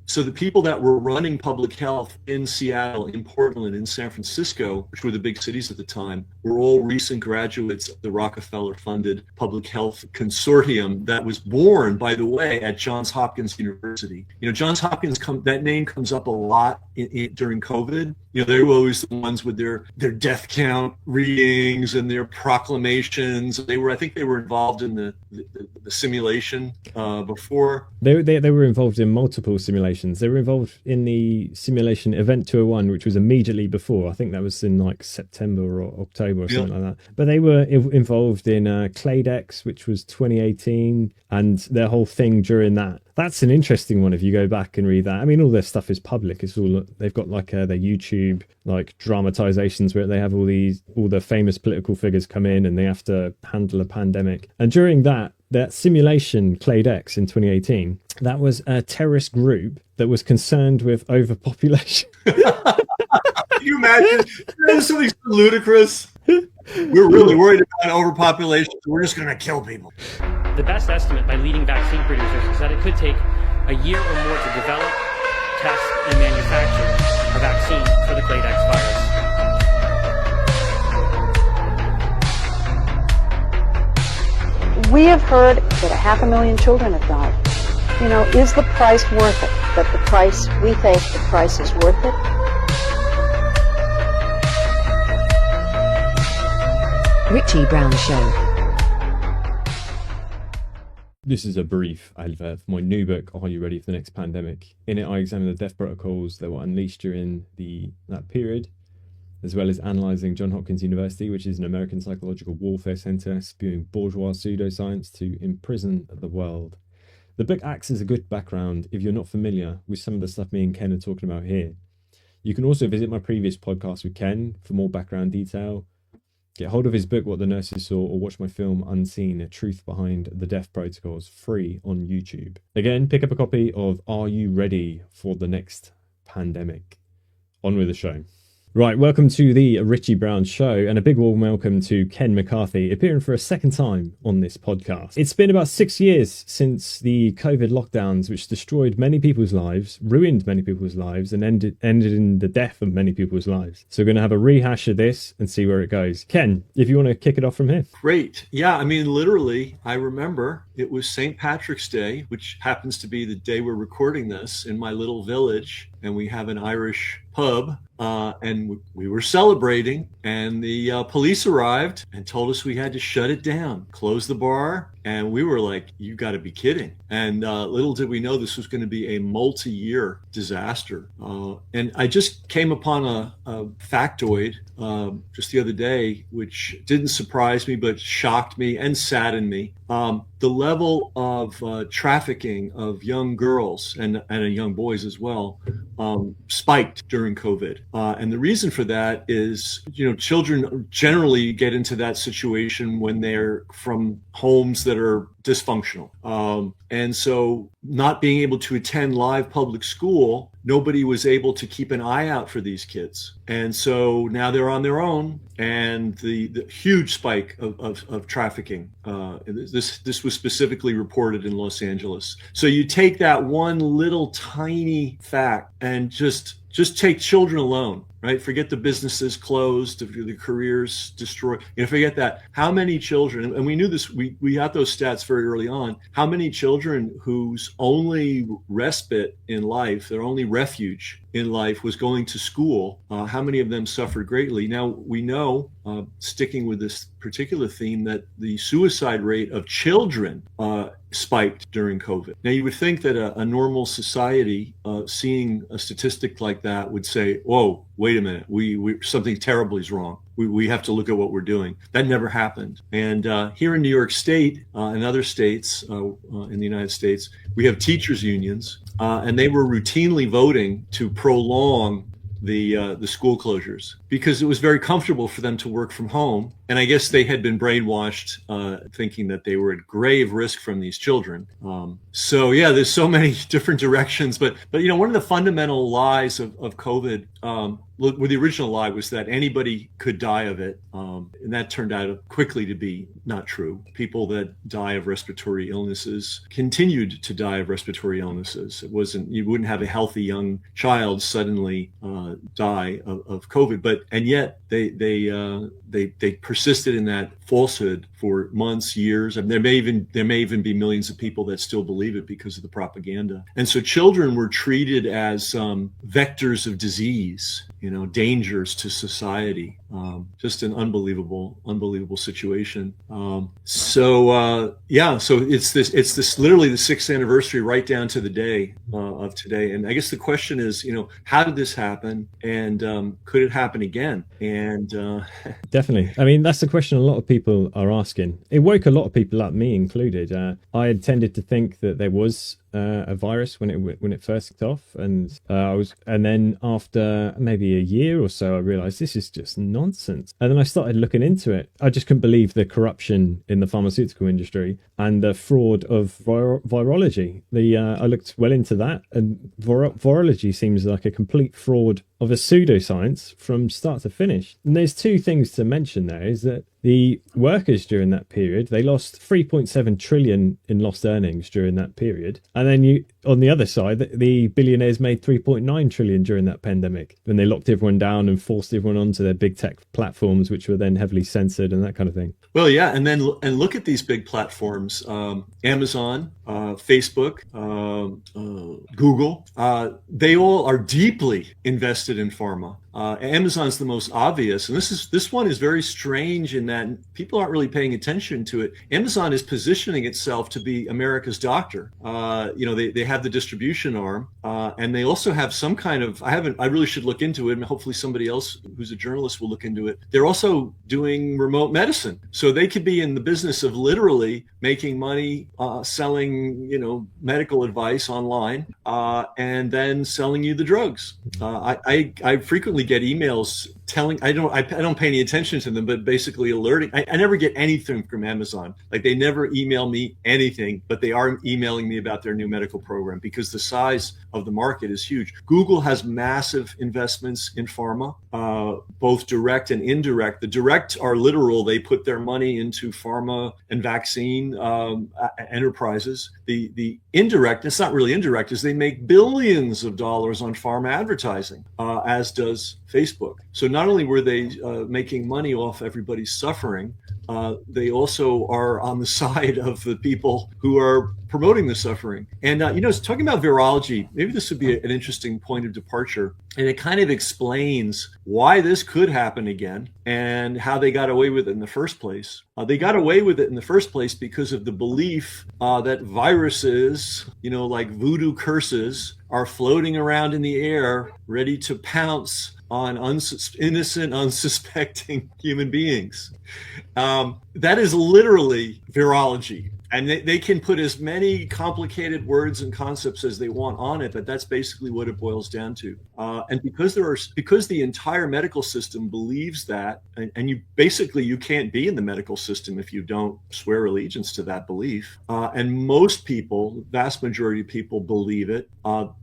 So the people that were running public health in Seattle, in Portland, in San Francisco, which were the big cities at the time, were all recent graduates of the Rockefeller-funded public health consortium that was born, by the way, at Johns Hopkins University. Johns Hopkins, that name comes up a lot during COVID. They were always the ones with their death count readings and their proclamations. I think they were involved in the simulation before. They were involved in multiple simulations. They were involved in the simulation Event 201, which was immediately before. I think that was in like September or October or something like that. But they were involved in Claydex, which was 2018, and their whole thing during that. That's an interesting one if you go back and read that. I mean, all their stuff is public. It's all, they've got like their YouTube like dramatizations where they have all the famous political figures come in and they have to handle a pandemic. And during that simulation Claydex in 2018, that was a terrorist group that was concerned with overpopulation. Can you imagine? There's something so ludicrous. We're really worried about overpopulation, so we're just going to kill people. The best estimate by leading vaccine producers is that it could take a year or more to develop, test, and manufacture a vaccine for the Claydex virus. We have heard that 500,000 children have died. Is the price worth it? That the price, we think the price is worth it? Richie Brown Show. This is a brief advert for my new book, Are You Ready for the Next Pandemic? In it, I examine the death protocols that were unleashed during that period, as well as analysing Johns Hopkins University, which is an American psychological warfare centre spewing bourgeois pseudoscience to imprison the world. The book acts as a good background if you're not familiar with some of the stuff me and Ken are talking about here. You can also visit my previous podcast with Ken for more background detail. Get hold of his book, What the Nurses Saw, or watch my film Unseen, A Truth Behind the Death Protocols, free on YouTube. Again, pick up a copy of Are You Ready for the Next Pandemic? On with the show. Right, welcome to the Richie Brown Show, and a big warm welcome to Ken McCarthy, appearing for a second time on this podcast. It's been about 6 years since the COVID lockdowns, which destroyed many people's lives, ruined many people's lives, and ended in the death of many people's lives. So we're going to have a rehash of this and see where it goes. Ken, if you want to kick it off from here. Great. Yeah, I mean, literally, I remember it was St. Patrick's Day, which happens to be the day we're recording this, in my little village, and we have an Irish pub. And we were celebrating, and the police arrived and told us we had to shut it down, close the bar. And we were like, you got to be kidding. And little did we know this was going to be a multi-year disaster. And I just came upon a factoid just the other day, which didn't surprise me, but shocked me and saddened me. The level of trafficking of young girls and young boys as well spiked during COVID. And the reason for that is, children generally get into that situation when they're from homes that are dysfunctional. And so not being able to attend live public school, nobody was able to keep an eye out for these kids. And so now they're on their own, and the huge spike of trafficking. This was specifically reported in Los Angeles. So you take that one little tiny fact and just take children alone, right? Forget the businesses closed, the careers destroyed. Forget that. How many children, and we knew this, we got those stats very early on, how many children whose only respite in life, their only refuge in life was going to school, how many of them suffered greatly? Now, we know, sticking with this particular theme, that the suicide rate of children spiked during COVID. Now, you would think that a normal society, seeing a statistic like that, would say, whoa, wait a minute, we something terribly is wrong. We have to look at what we're doing. That never happened. And here in New York State and other states in the United States, we have teachers unions, and they were routinely voting to prolong the school closures, because it was very comfortable for them to work from home. And I guess they had been brainwashed, thinking that they were at grave risk from these children. So yeah, there's so many different directions. But one of the fundamental lies of COVID, well, the original lie was that anybody could die of it, and that turned out quickly to be not true. People that die of respiratory illnesses continued to die of respiratory illnesses. It wasn't, you wouldn't have a healthy young child suddenly die of COVID, and yet they persisted in that falsehood for months, years. And there may even be millions of people that still believe it because of the propaganda. And so children were treated as vectors of disease, dangers to society. Just an unbelievable situation. So it's this literally the 6th anniversary, right down to the day of today. And I guess the question is, how did this happen, and could it happen again? And definitely, I mean, that's the question a lot of people are asking. It woke a lot of people up, me included. I had tended to think that there was a virus when it first kicked off, and then after maybe a year or so, I realized this is just nonsense. And then I started looking into it. I just couldn't believe the corruption in the pharmaceutical industry and the fraud of virology. I looked well into that, and virology seems like a complete fraud of a pseudoscience from start to finish. And there's two things to mention there, is that the workers during that period, they lost 3.7 trillion in lost earnings during that period. And then on the other side, the billionaires made 3.9 trillion during that pandemic, when they locked everyone down and forced everyone onto their big tech platforms, which were then heavily censored and that kind of thing. Well, yeah. And look at these big platforms, Amazon, Facebook, Google, they all are deeply invested in pharma. Amazon's the most obvious, and this one is very strange in that people aren't really paying attention to it. Amazon is positioning itself to be America's doctor. They have the distribution arm, and they also have some kind of, I really should look into it, and hopefully somebody else who's a journalist will look into it. They're also doing remote medicine, so they could be in the business of literally making money selling medical advice online, and then selling you the drugs. I frequently get emails telling, I don't pay any attention to them, but basically alerting. I never get anything from Amazon. Like, they never email me anything, but they are emailing me about their new medical program, because the size of the market is huge. Google has massive investments in pharma, both direct and indirect. The direct are literal. They put their money into pharma and vaccine enterprises. The indirect, it's not really indirect, is they make billions of dollars on pharma advertising, as does Facebook. So not only were they making money off everybody's suffering, they also are on the side of the people who are promoting the suffering. And, talking about virology, maybe this would be an interesting point of departure. And it kind of explains why this could happen again and how they got away with it in the first place. They got away with it in the first place because of the belief that viruses, like voodoo curses, are floating around in the air, ready to pounce on innocent, unsuspecting human beings. That is literally virology. And they can put as many complicated words and concepts as they want on it, but that's basically what it boils down to. And because the entire medical system believes that, and you can't be in the medical system if you don't swear allegiance to that belief. And most people, vast majority of people, believe it.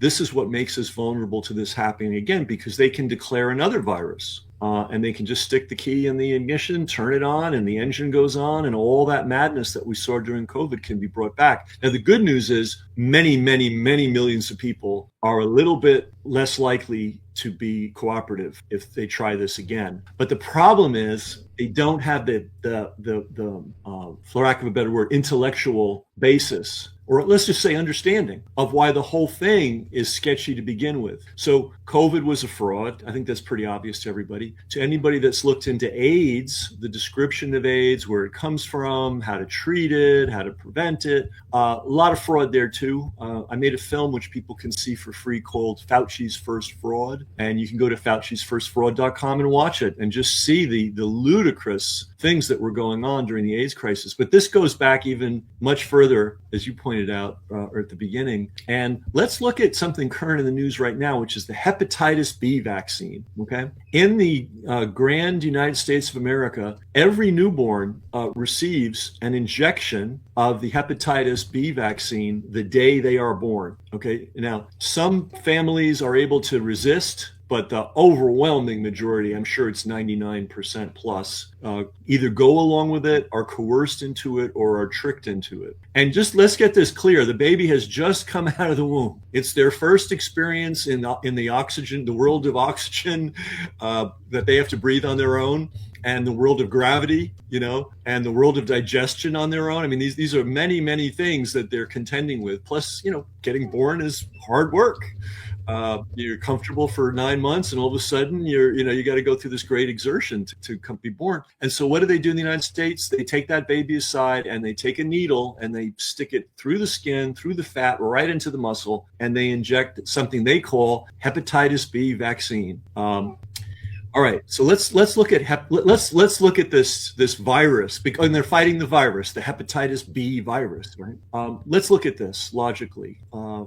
This is what makes us vulnerable to this happening again, because they can declare another virus. And they can just stick the key in the ignition, turn it on, and the engine goes on, and all that madness that we saw during COVID can be brought back. Now, the good news is many, many, many millions of people are a little bit less likely to be cooperative if they try this again. But the problem is they don't have the for lack of a better word, intellectual basis, or let's just say understanding of why the whole thing is sketchy to begin with. So COVID was a fraud. I think that's pretty obvious to everybody. To anybody that's looked into AIDS, the description of AIDS, where it comes from, how to treat it, how to prevent it, a lot of fraud there too. I made a film which people can see for free called Fauci's First Fraud. And you can go to Fauci'sFirstFraud.com and watch it and just see the ludicrous things that were going on during the AIDS crisis. But this goes back even much further, as you pointed pointed out at the beginning. And let's look at something current in the news right now, which is the hepatitis B vaccine. Okay. In the grand United States of America, every newborn receives an injection of the hepatitis B vaccine the day they are born. Okay. Now, some families are able to resist, but the overwhelming majority, I'm sure it's 99% plus, either go along with it, are coerced into it, or are tricked into it. And just let's get this clear. The baby has just come out of the womb. It's their first experience in the oxygen, the world of oxygen that they have to breathe on their own, and the world of gravity, and the world of digestion on their own. I mean, these are many, many things that they're contending with. Plus, getting born is hard work. You're comfortable for 9 months, and all of a sudden you got to go through this great exertion to come be born. And so what do they do in the United States? They take that baby aside and they take a needle and they stick it through the skin, through the fat, right into the muscle, and they inject something they call hepatitis B vaccine. All right, so let's look at let's look at this virus, and they're fighting the virus, the hepatitis B virus, right? Let's look at this logically.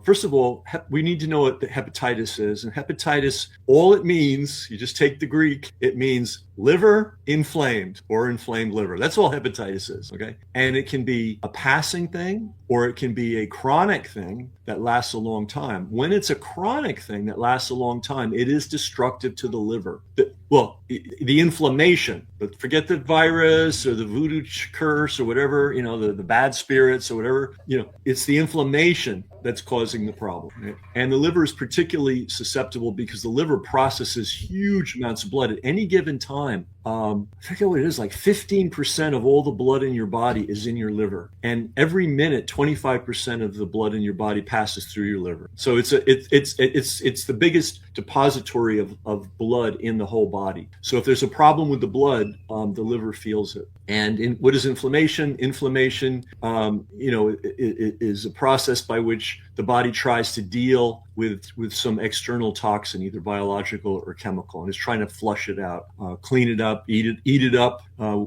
First of all, we need to know what the hepatitis is, and hepatitis, all it means, you just take the Greek, it means liver inflamed or inflamed liver. That's all hepatitis is, okay? And it can be a passing thing, or it can be a chronic thing that lasts a long time. When it's a chronic thing that lasts a long time, it is destructive to the liver. The inflammation, but forget the virus or the voodoo curse or whatever, the bad spirits or whatever, it's the inflammation that's causing the problem. Right? And the liver is particularly susceptible because the liver processes huge amounts of blood at any given time. I forget what it is, like 15% of all the blood in your body is in your liver. And every minute, 25% of the blood in your body passes through your liver. So it's the biggest depository of blood in the whole body. So if there's a problem with the blood, the liver feels it. And what is inflammation? Inflammation, is a process by which the body tries to deal with some external toxin, either biological or chemical, and is trying to flush it out, clean it up, eat it up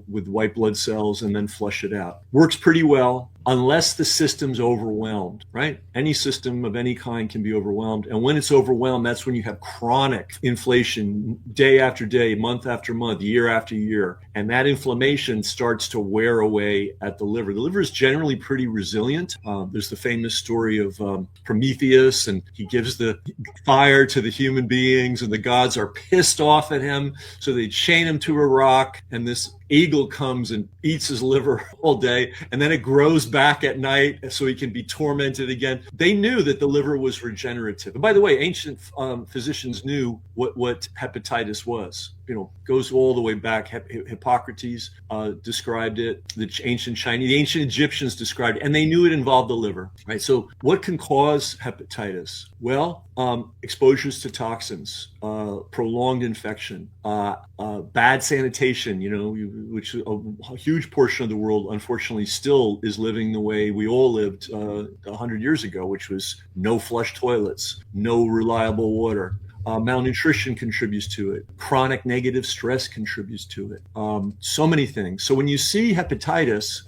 with white blood cells, and then flush it out. Works pretty well unless the system's overwhelmed, right? Any system of any kind can be overwhelmed. And when it's overwhelmed, that's when you have chronic inflation day after day, month after month, year after year. And that inflammation starts to wear away at the liver. The liver is generally pretty resilient. There's the famous story of Prometheus, and he gives the fire to the human beings, and the gods are pissed off at him. So they chain him to a rock, and this eagle comes and eats his liver all day, and then it grows back at night so he can be tormented again. They knew that the liver was regenerative. And by the way, ancient physicians knew what hepatitis was. Goes all the way back. Hippocrates described it. The ancient Egyptians described it, and they knew it involved the liver, right? So what can cause hepatitis? Well, exposures to toxins, prolonged infection, bad sanitation, which a huge portion of the world, unfortunately, still is living the way we all lived 100 years ago, which was no flush toilets, no reliable water. Malnutrition contributes to it. Chronic negative stress contributes to it. So many things. So when you see hepatitis,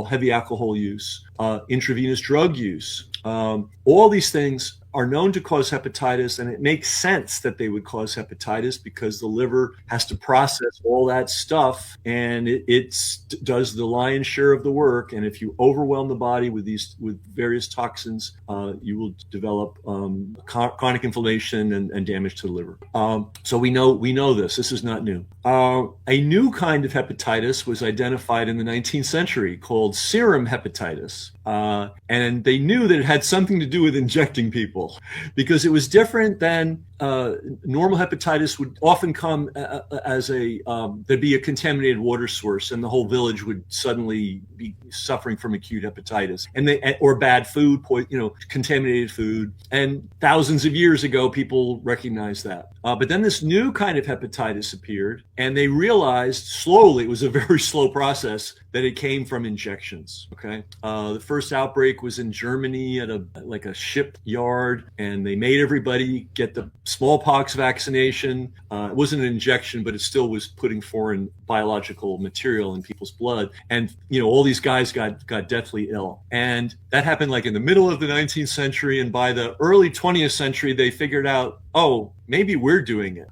heavy alcohol use, intravenous drug use, all these things are known to cause hepatitis, and it makes sense that they would cause hepatitis because the liver has to process all that stuff, and it does the lion's share of the work. And if you overwhelm the body with various toxins, you will develop chronic inflammation and damage to the liver. So we know this. This is not new. A new kind of hepatitis was identified in the 19th century called serum hepatitis. And they knew that it had something to do with injecting people because it was different than normal hepatitis would often come as there'd be a contaminated water source and the whole village would suddenly be suffering from acute hepatitis or bad food, contaminated food. And thousands of years ago, people recognized that. But then this new kind of hepatitis appeared, and they realized slowly, it was a very slow process, that it came from injections. Okay. The first first outbreak was in Germany at a shipyard, and they made everybody get the smallpox vaccination. It wasn't an injection, but it still was putting foreign biological material in people's blood. And, all these guys got deathly ill. And that happened like in the middle of the 19th century. And by the early 20th century, they figured out, oh, maybe we're doing it,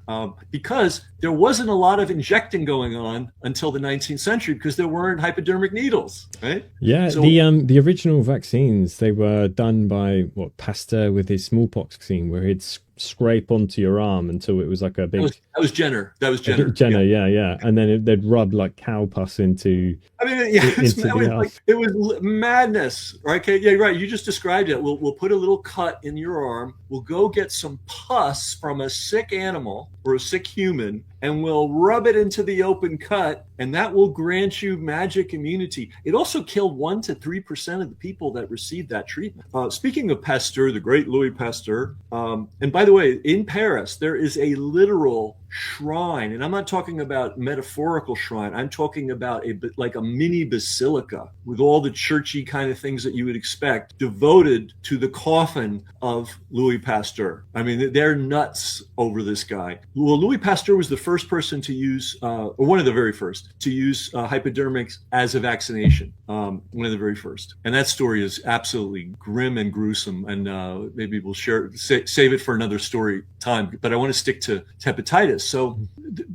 because there wasn't a lot of injecting going on until the 19th century because there weren't hypodermic needles, right? Yeah, so, the original vaccines, they were done by Pasteur with his smallpox vaccine, where he'd scrape onto your arm until it was like a big. That was Jenner. Jenner, yeah. And then they'd rub like cow pus into. I mean, it was madness, right? Okay, yeah, right. You just described it. We'll put a little cut in your arm. We'll go get some pus from a sick animal or a sick human, and we'll rub it into the open cut, and that will grant you magic immunity. It also killed 1% to 3% of the people that received that treatment. Speaking of Pasteur, the great Louis Pasteur, and by the way, in Paris, there is a literal shrine, and I'm not talking about metaphorical shrine. I'm talking about like a mini basilica with all the churchy kind of things that you would expect, devoted to the coffin of Louis Pasteur. I mean, they're nuts over this guy. Well, Louis Pasteur was the first person to use, or one of the very first, to use hypodermics as a vaccination. One of the very first. And that story is absolutely grim and gruesome, and maybe we'll save it for another story time. But I want to stick to hepatitis. So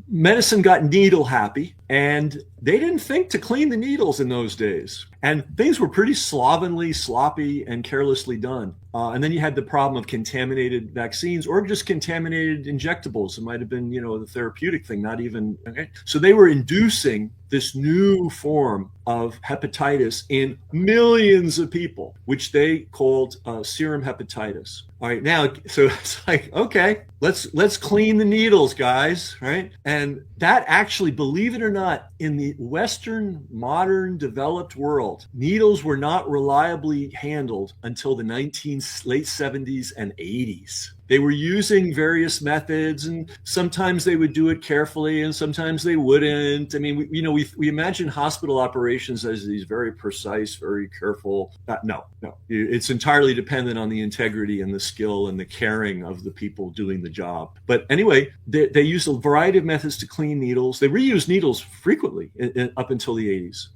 medicine got needle happy, and they didn't think to clean the needles in those days. And things were pretty slovenly, sloppy, and carelessly done. And then you had the problem of contaminated vaccines or just contaminated injectables. It might have been, the therapeutic thing, not even. Okay. So they were inducing this new form of hepatitis in millions of people, which they called serum hepatitis. All right, now, so it's like, okay, let's clean the needles, guys, right? And that actually, believe it or not, in the Western, modern, developed world, needles were not reliably handled until the late 70s and 80s. They were using various methods, and sometimes they would do it carefully and sometimes they wouldn't. I mean, we imagine hospital operations as these very precise, very careful. No. It's entirely dependent on the integrity and the skill and the caring of the people doing the job. But anyway, they used a variety of methods to clean needles. They reused needles frequently up until the 80s.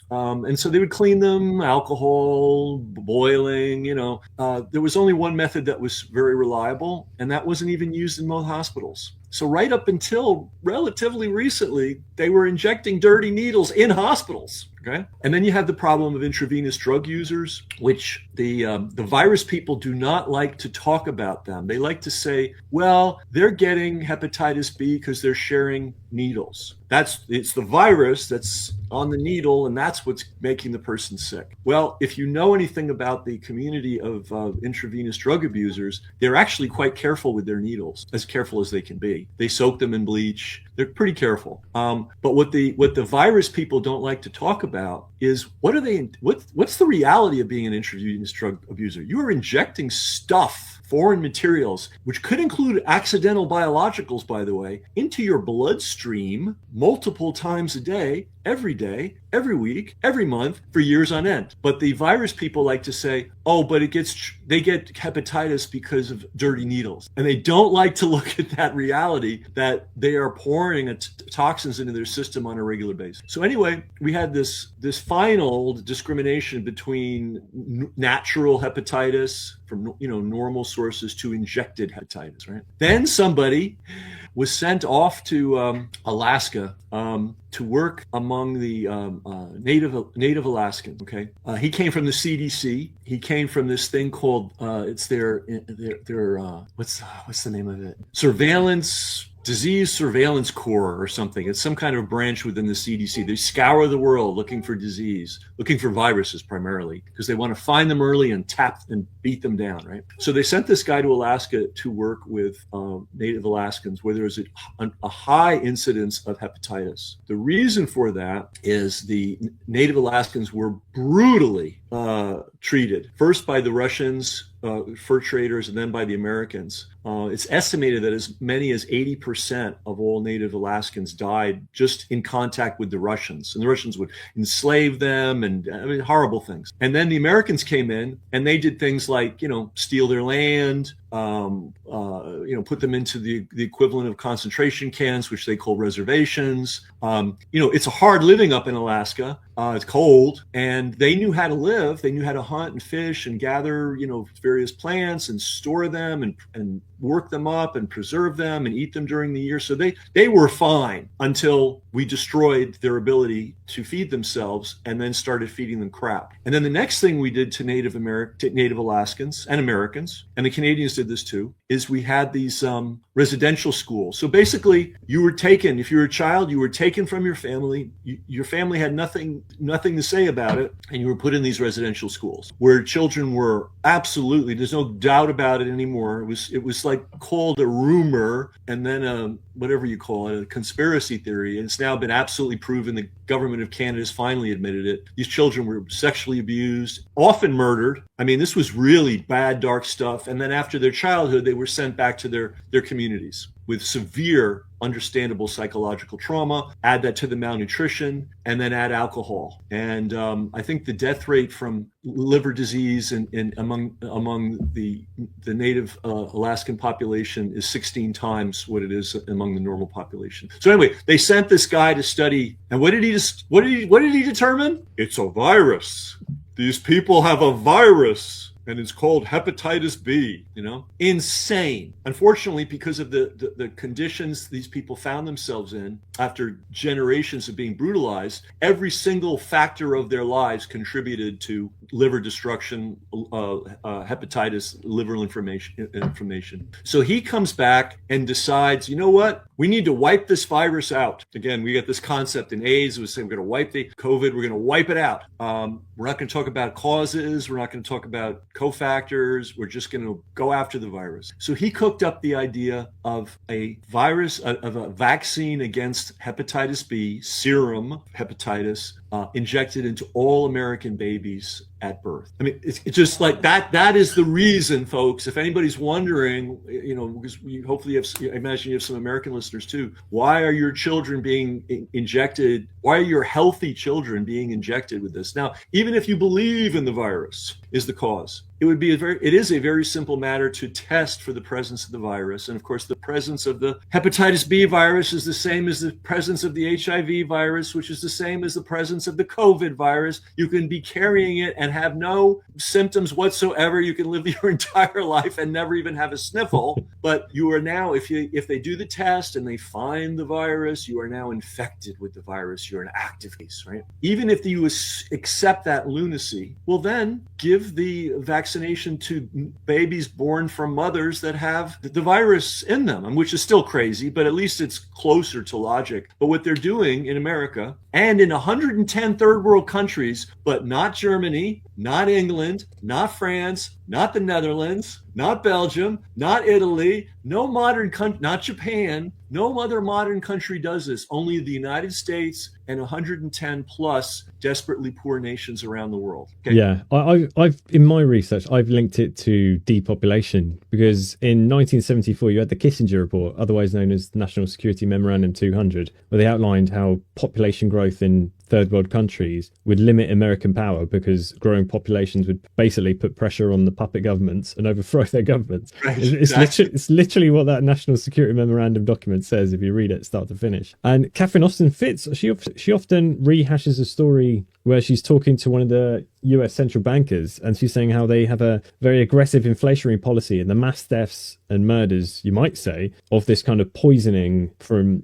And so they would clean them, alcohol, boiling, there was only one method that was very reliable, and that wasn't even used in most hospitals. So right up until relatively recently, they were injecting dirty needles in hospitals. Okay. And then you have the problem of intravenous drug users, which the virus people do not like to talk about them. They like to say, well, they're getting hepatitis B because they're sharing needles. It's the virus that's on the needle, and that's what's making the person sick. Well, if you know anything about the community of intravenous drug abusers, they're actually quite careful with their needles, as careful as they can be. They soak them in bleach. They're pretty careful. But what the virus people don't like to talk about is what's the reality of being an intravenous drug abuser? You are injecting stuff, foreign materials, which could include accidental biologicals, by the way, into your bloodstream multiple times a day, every week, every month, for years on end. But the virus people like to say, oh, but they get hepatitis because of dirty needles. And they don't like to look at that reality that they are pouring toxins into their system on a regular basis. So anyway, we had this final discrimination between natural hepatitis from normal sources to injected hepatitis, right? Then somebody was sent off to Alaska to work among the Native Alaskans. Okay, he came from the CDC. He came from this thing called it's their what's the name of it? Disease Surveillance Corps or something. It's some kind of branch within the CDC. They scour the world looking for looking for viruses primarily, because they want to find them early and tap and beat them down, right? So they sent this guy to Alaska to work with Native Alaskans where there was a high incidence of hepatitis. The reason for that is the Native Alaskans were brutally treated, first by the Russians, fur traders, and then by the Americans. It's estimated that as many as 80% of all native Alaskans died just in contact with the Russians. And the Russians would enslave them and horrible things. And then the Americans came in and they did things like, steal their land, put them into the equivalent of concentration camps, which they call reservations. It's a hard living up in Alaska. It's cold, and they knew how to live. They knew how to hunt and fish and gather, various plants and store them and work them up and preserve them and eat them during the year. So they were fine until we destroyed their ability to feed themselves and then started feeding them crap. And then the next thing we did to Native Alaskans and Americans, and the Canadians did this too, is we had these residential schools. So basically, you were taken, if you were a child, you were taken from your family. Your family had nothing to say about it, and you were put in these residential schools where children were absolutely, there's no doubt about it anymore. It was like called a rumor, and then whatever you call it, a conspiracy theory. And it's now been absolutely proven. The government of Canada has finally admitted it. These children were sexually abused, often murdered. I mean, this was really bad, dark stuff. And then after their childhood, they were sent back to their communities with severe, understandable psychological trauma. Add that to the malnutrition, and then add alcohol. And I think the death rate from liver disease in among the native Alaskan population is 16 times what it is among the normal population. So anyway, they sent this guy to study, and what did he determine? It's a virus. These people have a virus, and it's called hepatitis B, Insane. Unfortunately, because of the conditions these people found themselves in after generations of being brutalized, every single factor of their lives contributed to liver destruction, hepatitis, liver inflammation. So he comes back and decides, you know what? We need to wipe this virus out. Again, we got this concept in AIDS. We say we're going to wipe the COVID. We're going to wipe it out. We're not going to talk about causes. We're not going to talk about cofactors. We're just going to go after the virus. So he cooked up the idea of a virus, of a vaccine against hepatitis B, serum hepatitis, injected into all American babies at birth. I mean, it's just like that. That is the reason, folks. If anybody's wondering, because I imagine you have some American listeners too. Why are your children being injected? Why are your healthy children being injected with this? Now, even if you believe in the virus is the cause, it is a very simple matter to test for the presence of the virus. And of course, the presence of the hepatitis B virus is the same as the presence of the HIV virus, which is the same as the presence of the COVID virus. You can be carrying it and have no symptoms whatsoever. You can live your entire life and never even have a sniffle. But you are now, if they do the test and they find the virus, you are now infected with the virus. You're an active case, right? Even if you accept that lunacy, well, then give the vaccination to babies born from mothers that have the virus in them, which is still crazy, but at least it's closer to logic. But what they're doing in America and in 110 third world countries, but not Germany, not England, not France, not the Netherlands, not Belgium, not Italy, no modern country, not Japan, no other modern country does this. Only the United States and 110 plus desperately poor nations around the world. Okay. Yeah, I've in my research, I've linked it to depopulation because in 1974 you had the Kissinger report, otherwise known as the National Security Memorandum 200, where they outlined how population growth in third world countries would limit American power because growing populations would basically put pressure on the puppet governments and overthrow their governments. Right, It's literally what that National Security Memorandum document says if you read it start to finish. And Catherine Austin Fitts, she often rehashes a story where she's talking to one of the US central bankers and she's saying how they have a very aggressive inflationary policy, and the mass deaths and murders, you might say, of this kind of poisoning from,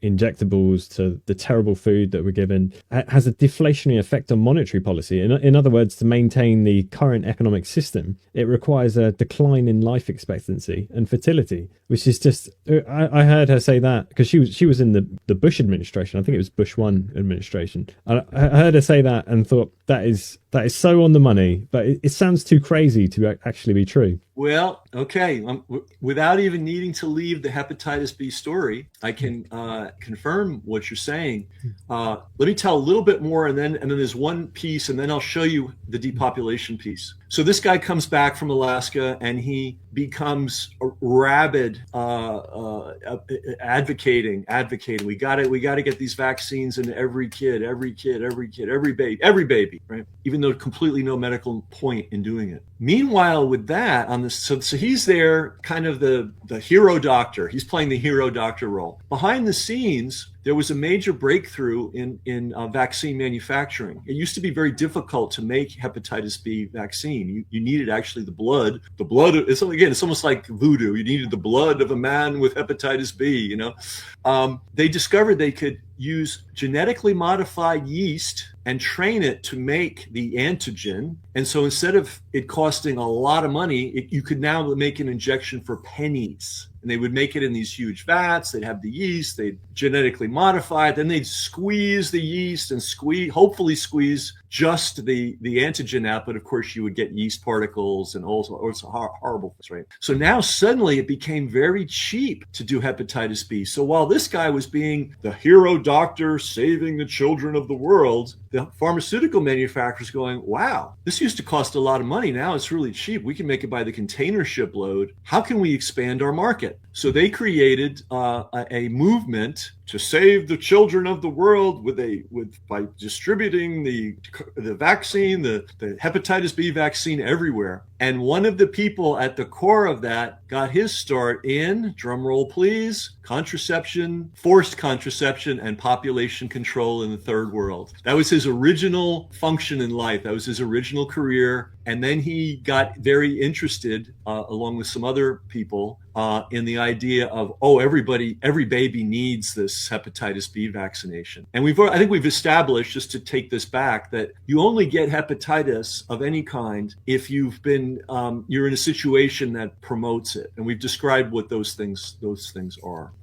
injectables to the terrible food that we're given has a deflationary effect on monetary policy. In other words, to maintain the current economic system, it requires a decline in life expectancy and fertility, which is just, I heard her say that because she was in the Bush administration. I think it was Bush 1 administration. I heard her say that and thought that is That is so on the money, but it sounds too crazy to actually be true. Well, okay. Without even needing to leave the hepatitis B story, I can confirm what you're saying. Let me tell a little bit more, and then there's one piece, and then I'll show you the depopulation piece. So this guy comes back from Alaska, and he becomes a rabid advocating. We got to get these vaccines into every kid, every baby, right? Even though completely no medical point in doing it. Meanwhile, with that on this, so he's there, kind of the hero doctor. He's playing the hero doctor role. Behind the scenes, there was a major breakthrough in vaccine manufacturing. It used to be very difficult to make hepatitis B vaccine. You needed actually the blood. It's almost like voodoo. You needed the blood of a man with hepatitis B. They discovered they could use genetically modified yeast and train it to make the antigen. And so instead of it costing a lot of money, you could now make an injection for pennies. And they would make it in these huge vats. They'd have the yeast, they'd genetically modify it. Then they'd squeeze the yeast and hopefully squeeze just the antigen out. But of course, you would get yeast particles and all sorts of horrible things, right? So now suddenly it became very cheap to do hepatitis B. So while this guy was being the hero doctor saving the children of the world, the pharmaceutical manufacturers going, wow, this used to cost a lot of money. Now it's really cheap. We can make it by the container ship load. How can we expand our market? So they created a movement to save the children of the world by distributing the vaccine, the hepatitis B vaccine everywhere. And one of the people at the core of that got his start in, drum roll please, contraception, forced contraception, and population control in the third world. That was his original function in life. That was his original career. And then he got very interested, along with some other people, in the idea of, every baby needs this hepatitis B vaccination. And I think we've established, just to take this back, that you only get hepatitis of any kind if you've been, you're in a situation that promotes it. And we've described what those things are.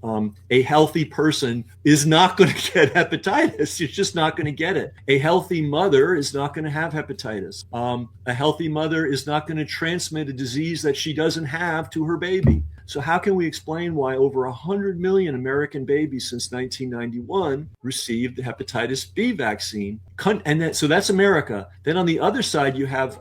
A healthy person is not going to get hepatitis. You're just not going to get it. A healthy mother is not going to have hepatitis. A healthy mother is not going to transmit a disease that she doesn't have to her baby. So how can we explain why over 100 million American babies since 1991 received the hepatitis B vaccine? And so that's America. Then on the other side, you have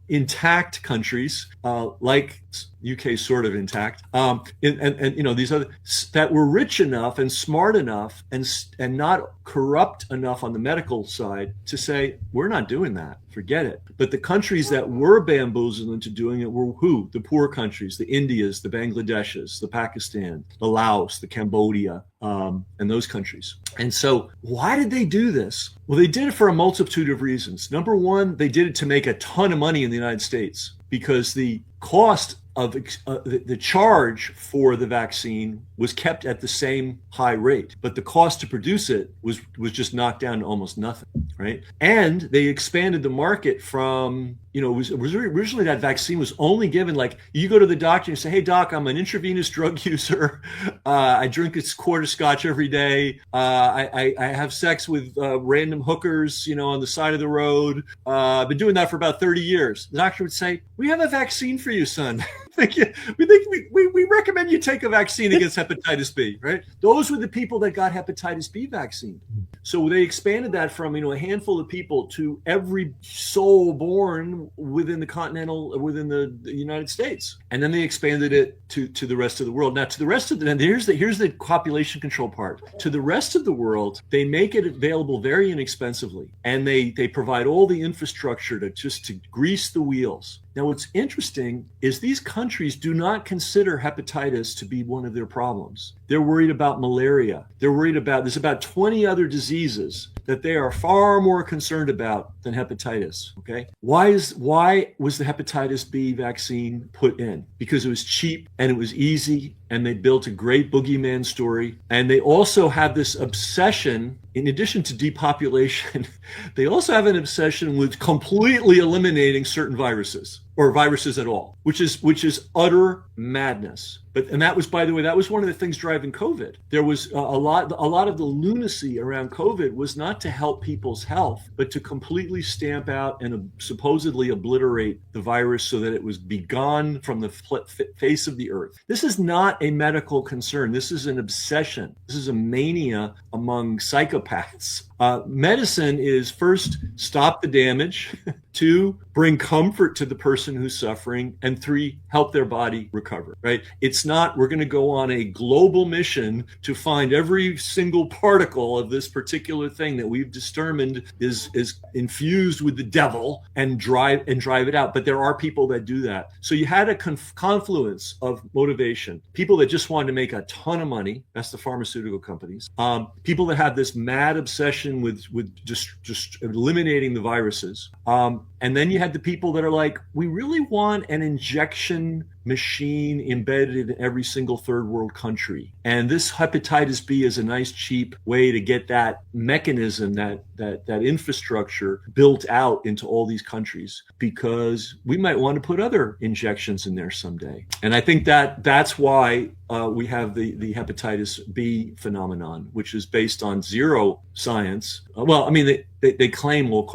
intact countries like UK, sort of intact, and these other that were rich enough and smart enough and not corrupt enough on the medical side to say, we're not doing that. Forget it. But the countries that were bamboozled into doing it were who? The poor countries, the Indias, the Bangladeshs, the Pakistan, the Laos, the Cambodia, and those countries. And so why did they do this? Well, they did it for a multitude of reasons. Number one, they did it to make a ton of money in the United States because the cost of the charge for the vaccine was kept at the same high rate, but the cost to produce it was just knocked down to almost nothing, right? And they expanded the market from, it was originally that vaccine was only given, like, you go to the doctor and say, hey doc, I'm an intravenous drug user. I drink a quart of scotch every day. I have sex with random hookers, on the side of the road. I've been doing that for about 30 years. The doctor would say, we have a vaccine for you, son. We recommend you take a vaccine against hepatitis B, right? Those were the people that got hepatitis B vaccine. So they expanded that from, a handful of people to every soul born within the United States. And then they expanded it to the rest of the world. Now, to the rest of here's the population control part. To the rest of the world, they make it available very inexpensively. And they provide all the infrastructure to grease the wheels. Now, what's interesting is these countries do not consider hepatitis to be one of their problems. They're worried about malaria. There's about 20 other diseases that they are far more concerned about than hepatitis, okay? Why was the hepatitis B vaccine put in? Because it was cheap and it was easy, and they built a great boogeyman story. And they also have this obsession, in addition to depopulation, they also have an obsession with completely eliminating certain viruses. or viruses at all, which is utter madness. And that was, by the way, that was one of the things driving COVID. There was a lot of the lunacy around COVID was not to help people's health, but to completely stamp out and supposedly obliterate the virus so that it was begone from the face of the earth. This is not a medical concern. This is an obsession. This is a mania among psychopaths. Medicine is first, stop the damage, 2, bring comfort to the person who's suffering, and 3, help their body recover, right? It's not, we're going to go on a global mission to find every single particle of this particular thing that we've determined is infused with the devil and drive it out. But there are people that do that. So you had a confluence of motivation. People that just wanted to make a ton of money, that's the pharmaceutical companies. People that have this mad obsession with just eliminating the viruses. And then you had the people that are like, we really want an injection machine embedded in every single third world country. And this hepatitis B is a nice, cheap way to get that mechanism, that infrastructure built out into all these countries, because we might want to put other injections in there someday. And I think that's why we have the hepatitis B phenomenon, which is based on zero science. Well, I mean, they claim all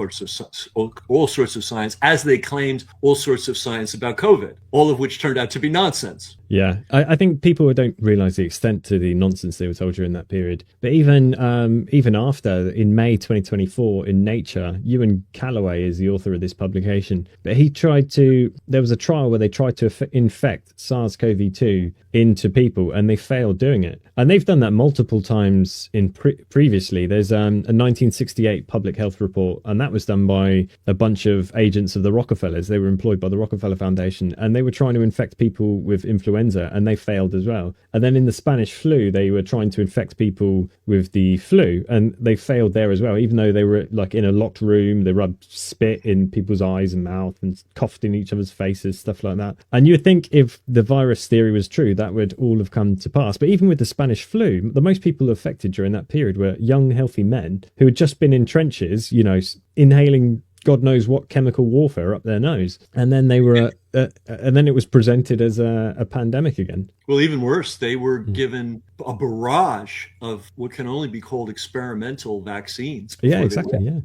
sorts of science, as they claimed all sorts of science about COVID, all of which turned out to be nonsense. Yeah, I think people don't realize the extent to the nonsense they were told during that period. But even after, in May 2024, in Nature, Ewan Callaway is the author of this publication. But there was a trial where they tried to infect SARS-CoV-2 into people, and they failed doing it. And they've done that multiple times previously. There's a 1968 public health report, and that was done by a bunch of agents of the Rockefellers. They were employed by the Rockefeller Foundation, and they were trying to infect people with influenza, and they failed as well. And then in the Spanish flu, they were trying to infect people with the flu, and they failed there as well. Even though they were like in a locked room, they rubbed spit in people's eyes and mouth and coughed in each other's faces, stuff like that. And you'd think if the virus theory was true, that would all have come to pass. But even with the Spanish flu, the most people affected during that period were young, healthy men who had just been in trenches, inhaling God knows what chemical warfare up their nose. And then they were, and then it was presented as a pandemic again. Well, even worse, they were given a barrage of what can only be called experimental vaccines. Yeah, exactly. Yeah.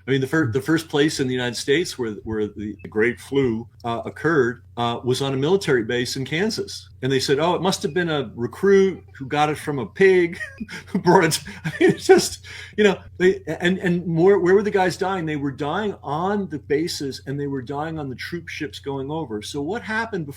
I mean, the first place in the United States where the Great Flu occurred was on a military base in Kansas. And they said, oh, it must have been a recruit who got it from a pig who brought it. I mean, it's just, where were the guys dying? They were dying on the bases, and they were dying on the troop ships going over. So what happened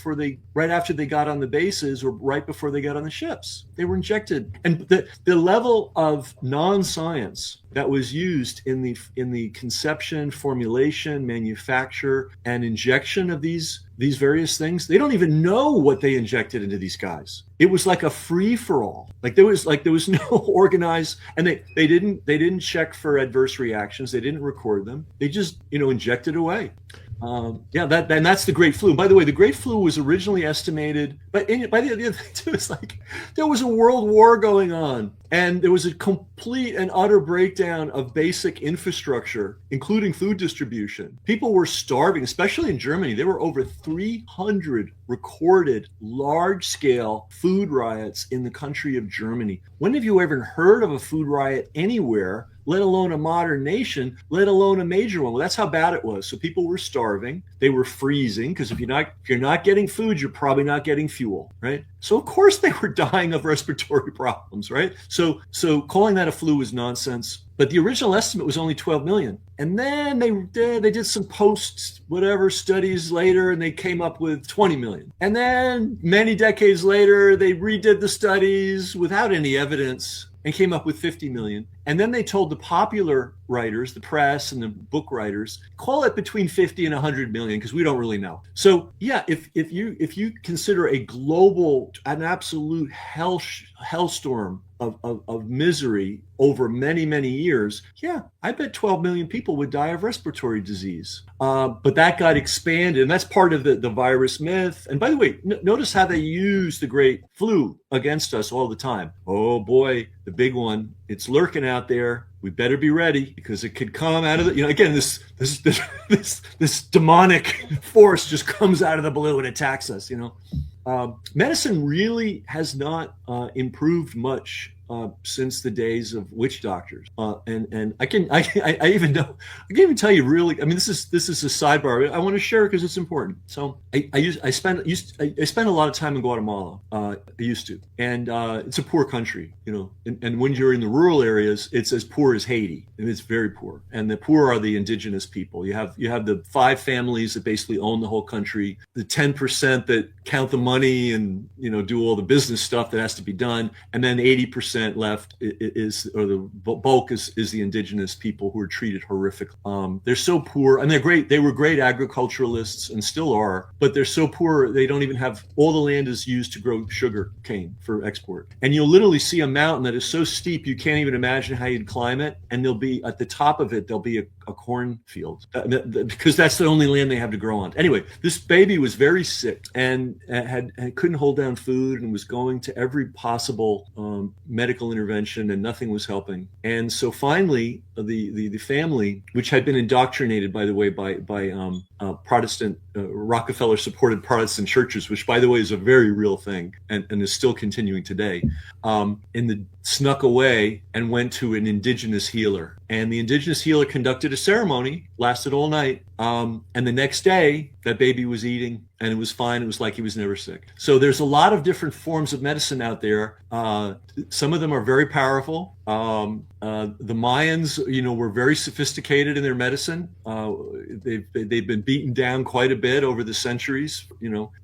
right after they got on the bases, or right before they got on the ships? They were injected. And the level of non-science that was used in the conception, formulation, manufacture, and injection of these various things, they don't even know what they injected into these guys. It was like a free-for-all. There was no organized, and they didn't check for adverse reactions. They didn't record them. They just injected away. That's the Great Flu. By the way, the Great Flu was originally estimated, but by the other thing too, it's like there was a world war going on, and there was a complete and utter breakdown of basic infrastructure, including food distribution. People were starving, especially in Germany. There were over 300 recorded large-scale food riots in the country of Germany. When have you ever heard of a food riot anywhere, let alone a modern nation, let alone a major one? Well, that's how bad it was. So people were starving. They were freezing, because if you're not getting food, you're probably not getting fuel, right? So of course they were dying of respiratory problems, right? So calling that a flu is nonsense. But the original estimate was only 12 million. And then they did some post-whatever studies later, and they came up with 20 million. And then many decades later, they redid the studies without any evidence and came up with 50 million. And then they told the popular writers, the press and the book writers, call it between 50 and 100 million, because we don't really know. So yeah, if you consider an absolute hellstorm of misery over many, many years, yeah, I bet 12 million people would die of respiratory disease. But that got expanded, and that's part of the virus myth. And by the way, notice how they use the Great Flu against us all the time. Oh boy, the big one, it's lurking out out there. We better be ready because it could come out of the, again, this demonic force just comes out of the blue and attacks us, Medicine really has not improved much since the days of witch doctors, and I can even tell you really. I mean, this is a sidebar. I want to share it because it's important. So I spent a lot of time in Guatemala. I used to, and it's a poor country, and when you're in the rural areas, it's as poor as Haiti, and it's very poor. And the poor are the indigenous people. You have the 5 families that basically own the whole country, the 10% that count the money and do all the business stuff that has to be done, and then 80% left the bulk is the indigenous people who are treated horrifically. They're so poor, and they're great. They were great agriculturalists and still are, but they're so poor they don't even have, all the land is used to grow sugar cane for export. And you'll literally see a mountain that is so steep you can't even imagine how you'd climb it, and there'll be at the top of it there'll be a cornfield because that's the only land they have to grow on. Anyway, this baby was very sick and couldn't hold down food and was going to every possible medical intervention, and nothing was helping. And so finally, the family, which had been indoctrinated, by the way, by Protestant Rockefeller-supported Protestant churches, which, by the way, is a very real thing and is still continuing today, snuck away and went to an indigenous healer. And the indigenous healer conducted a ceremony, lasted all night. And the next day, that baby was eating and it was fine. It was like he was never sick. So there's a lot of different forms of medicine out there. Some of them are very powerful. The Mayans, were very sophisticated in their medicine. They've been beaten down quite a bit over the centuries,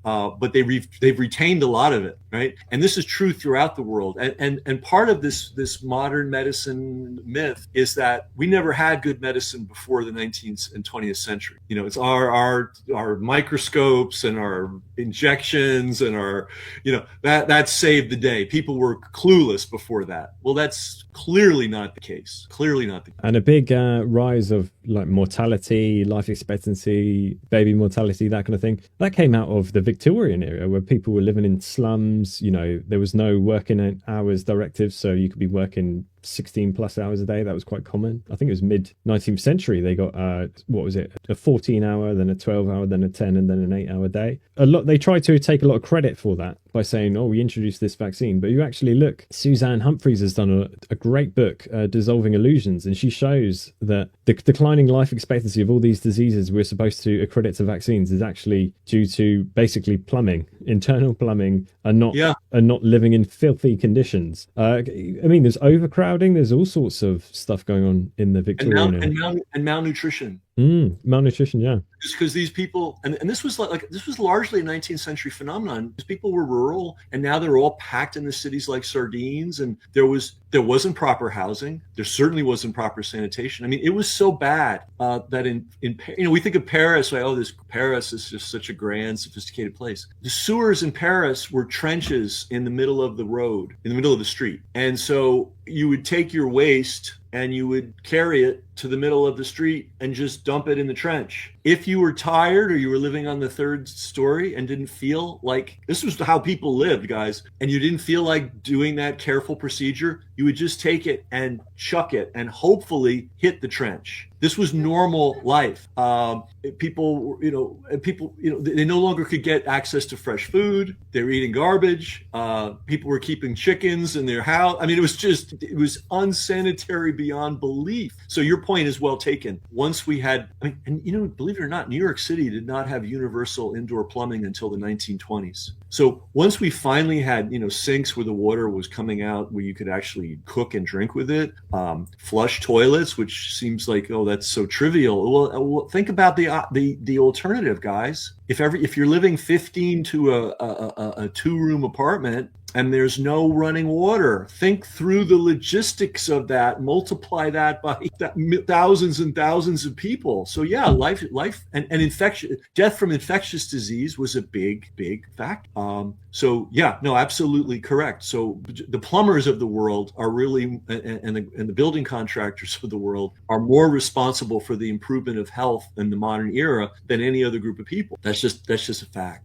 but they've retained a lot of it, right? And this is true throughout the world. And part of this modern medicine myth is that we never had good medicine before the 19th and 20th century. It's our microscopes and our injections and our, that saved the day. People were clueless before that. Well, that's clearly not the case. And a big rise of like mortality, life expectancy, baby mortality, that kind of thing. That came out of the Victorian era where people were living in slums. There was no working hours directive, so you could be working 16 plus hours a day. That was quite common. I think it was mid 19th century. They got a 14-hour, then a 12-hour, then a 10, and then an 8-hour day. They tried to take a lot of credit for that by saying, we introduced this vaccine. But you actually look, Suzanne Humphreys has done a great book, Dissolving Illusions, and she shows that the declining life expectancy of all these diseases we're supposed to accredit to vaccines is actually due to basically plumbing, internal plumbing, and not living in filthy conditions. There's overcrowding. There's all sorts of stuff going on in the Victorian era. And malnutrition. Malnutrition, yeah. Just because these people, and this was this was largely a 19th century phenomenon, because people were rural, and now they're all packed in the cities like sardines, and there wasn't proper housing. There certainly wasn't proper sanitation. I mean, it was so bad that in we think of Paris, like, Paris is just such a grand, sophisticated place. The sewers in Paris were trenches in the middle of the road, in the middle of the street, and so you would take your waste and you would carry it to the middle of the street and just dump it in the trench. If you were tired or you were living on the 3rd story and didn't feel like, this was how people lived, guys, and you didn't feel like doing that careful procedure, you would just take it and chuck it and hopefully hit the trench. This was normal life. People, they no longer could get access to fresh food. They were eating garbage. People were keeping chickens in their house. I mean, it was unsanitary beyond belief. So your point is well taken. Once we had, believe it or not, New York City did not have universal indoor plumbing until the 1920s. So once we finally had, sinks where the water was coming out, where you could actually cook and drink with it, flush toilets, which seems like, that's so trivial. Well, think about the alternative, guys. If you're living 15 to a 2-room apartment and there's no running water, think through the logistics of that, multiply that by thousands and thousands of people. So yeah, life and infection, death from infectious disease was a big fact. So yeah, no, absolutely correct. So the plumbers of the world are really, and the building contractors of the world are more responsible for the improvement of health in the modern era than any other group of people. That's just a fact,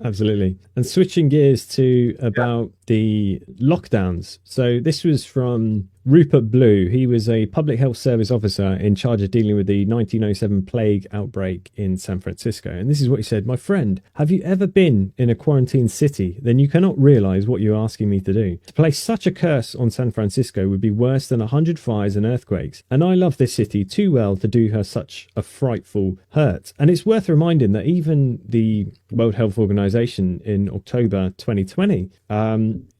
Absolutely. And switching gears to about the lockdowns. So this was from Rupert Blue. He was a public health service officer in charge of dealing with the 1907 plague outbreak in San Francisco. And this is what he said: "My friend, have you ever been in a quarantined city? Then you cannot realize what you're asking me to do. To place such a curse on San Francisco would be worse than 100 fires and earthquakes. And I love this city too well to do her such a frightful hurt." And it's worth reminding that even the World Health Organization in October 2020,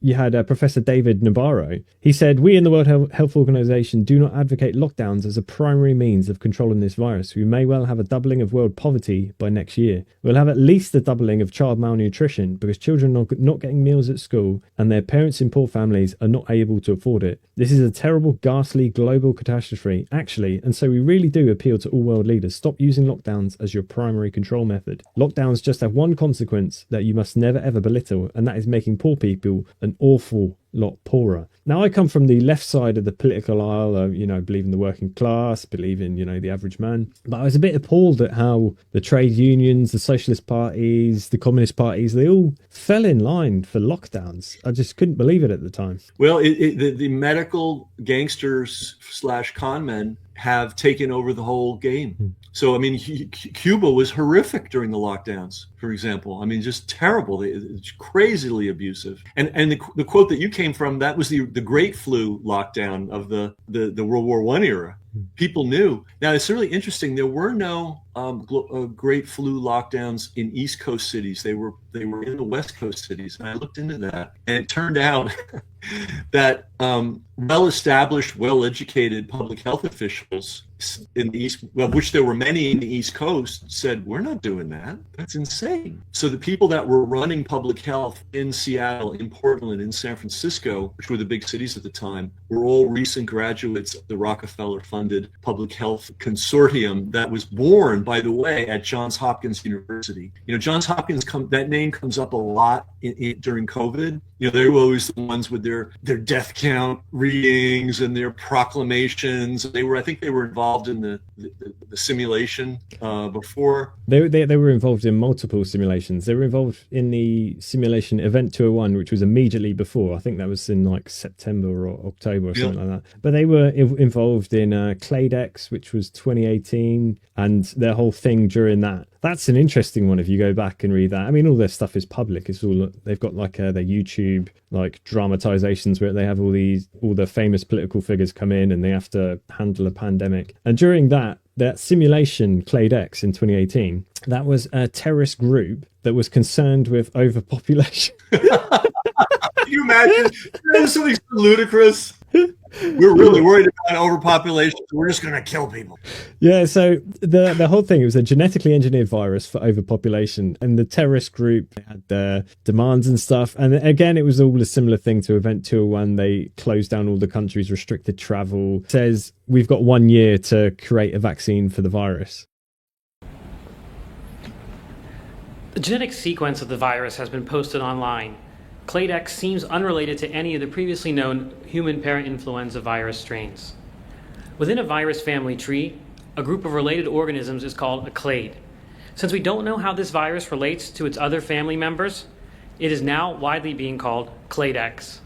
you had Professor David Nabarro. He said, "We in the World Health Organization do not advocate lockdowns as a primary means of controlling this virus. We may well have a doubling of world poverty by next year. We'll have at least a doubling of child malnutrition because children are not getting meals at school and their parents in poor families are not able to afford it. This is a terrible, ghastly global catastrophe, actually, and so we really do appeal to all world leaders. Stop using lockdowns as your primary control method. Lockdowns just have one consequence that you must never ever belittle, and that is making poor people an awful lot poorer." Now, I come from the left side of the political aisle, believe in the working class, believe in, the average man. But I was a bit appalled at how the trade unions, the socialist parties, the communist parties, they all fell in line for lockdowns. I just couldn't believe it at the time. Well, the medical gangsters / con men have taken over the whole game. So, I mean, Cuba was horrific during the lockdowns, for example. I mean, just terrible. It's crazily abusive. And the quote that you came from, that was the Great Flu lockdown of the World War I era. People knew. Now, it's really interesting. There were no Great Flu lockdowns in East Coast cities. They were in the West Coast cities. And I looked into that. And it turned out that well-established, well-educated public health officials in the East, of which there were many in the East Coast, said, "We're not doing that. That's insane." So the people that were running public health in Seattle, in Portland, in San Francisco, which were the big cities at the time, were all recent graduates of the Rockefeller-funded public health consortium that was born, by the way, at Johns Hopkins University. Johns Hopkins, that name comes up a lot during COVID. They were always the ones with their death count readings and their proclamations. I think they were involved in the simulation before. They were involved in multiple simulations. They were involved in the simulation Event 201, which was immediately before. I think that was in like September or October or something like that. But they were involved in Cladex, which was 2018, and their whole thing during that. That's an interesting one if you go back and read that. I mean, all their stuff is public. It's all, they've got like their YouTube like dramatizations where they have all the famous political figures come in and they have to handle a pandemic. And during that simulation Cladex in 2018, that was a terrorist group that was concerned with overpopulation. Can you imagine? There's something so ludicrous. We're really worried about overpopulation. We're just going to kill people. Yeah, so the whole thing, it was a genetically engineered virus for overpopulation. And the terrorist group had their demands and stuff. And again, it was all a similar thing to Event 201. They closed down all the countries, restricted travel. Says we've got 1 year to create a vaccine for the virus. The genetic sequence of the virus has been posted online. Cladex seems unrelated to any of the previously known human parainfluenza virus strains. Within a virus family tree, a group of related organisms is called a clade. Since we don't know how this virus relates to its other family members, it is now widely being called Cladex.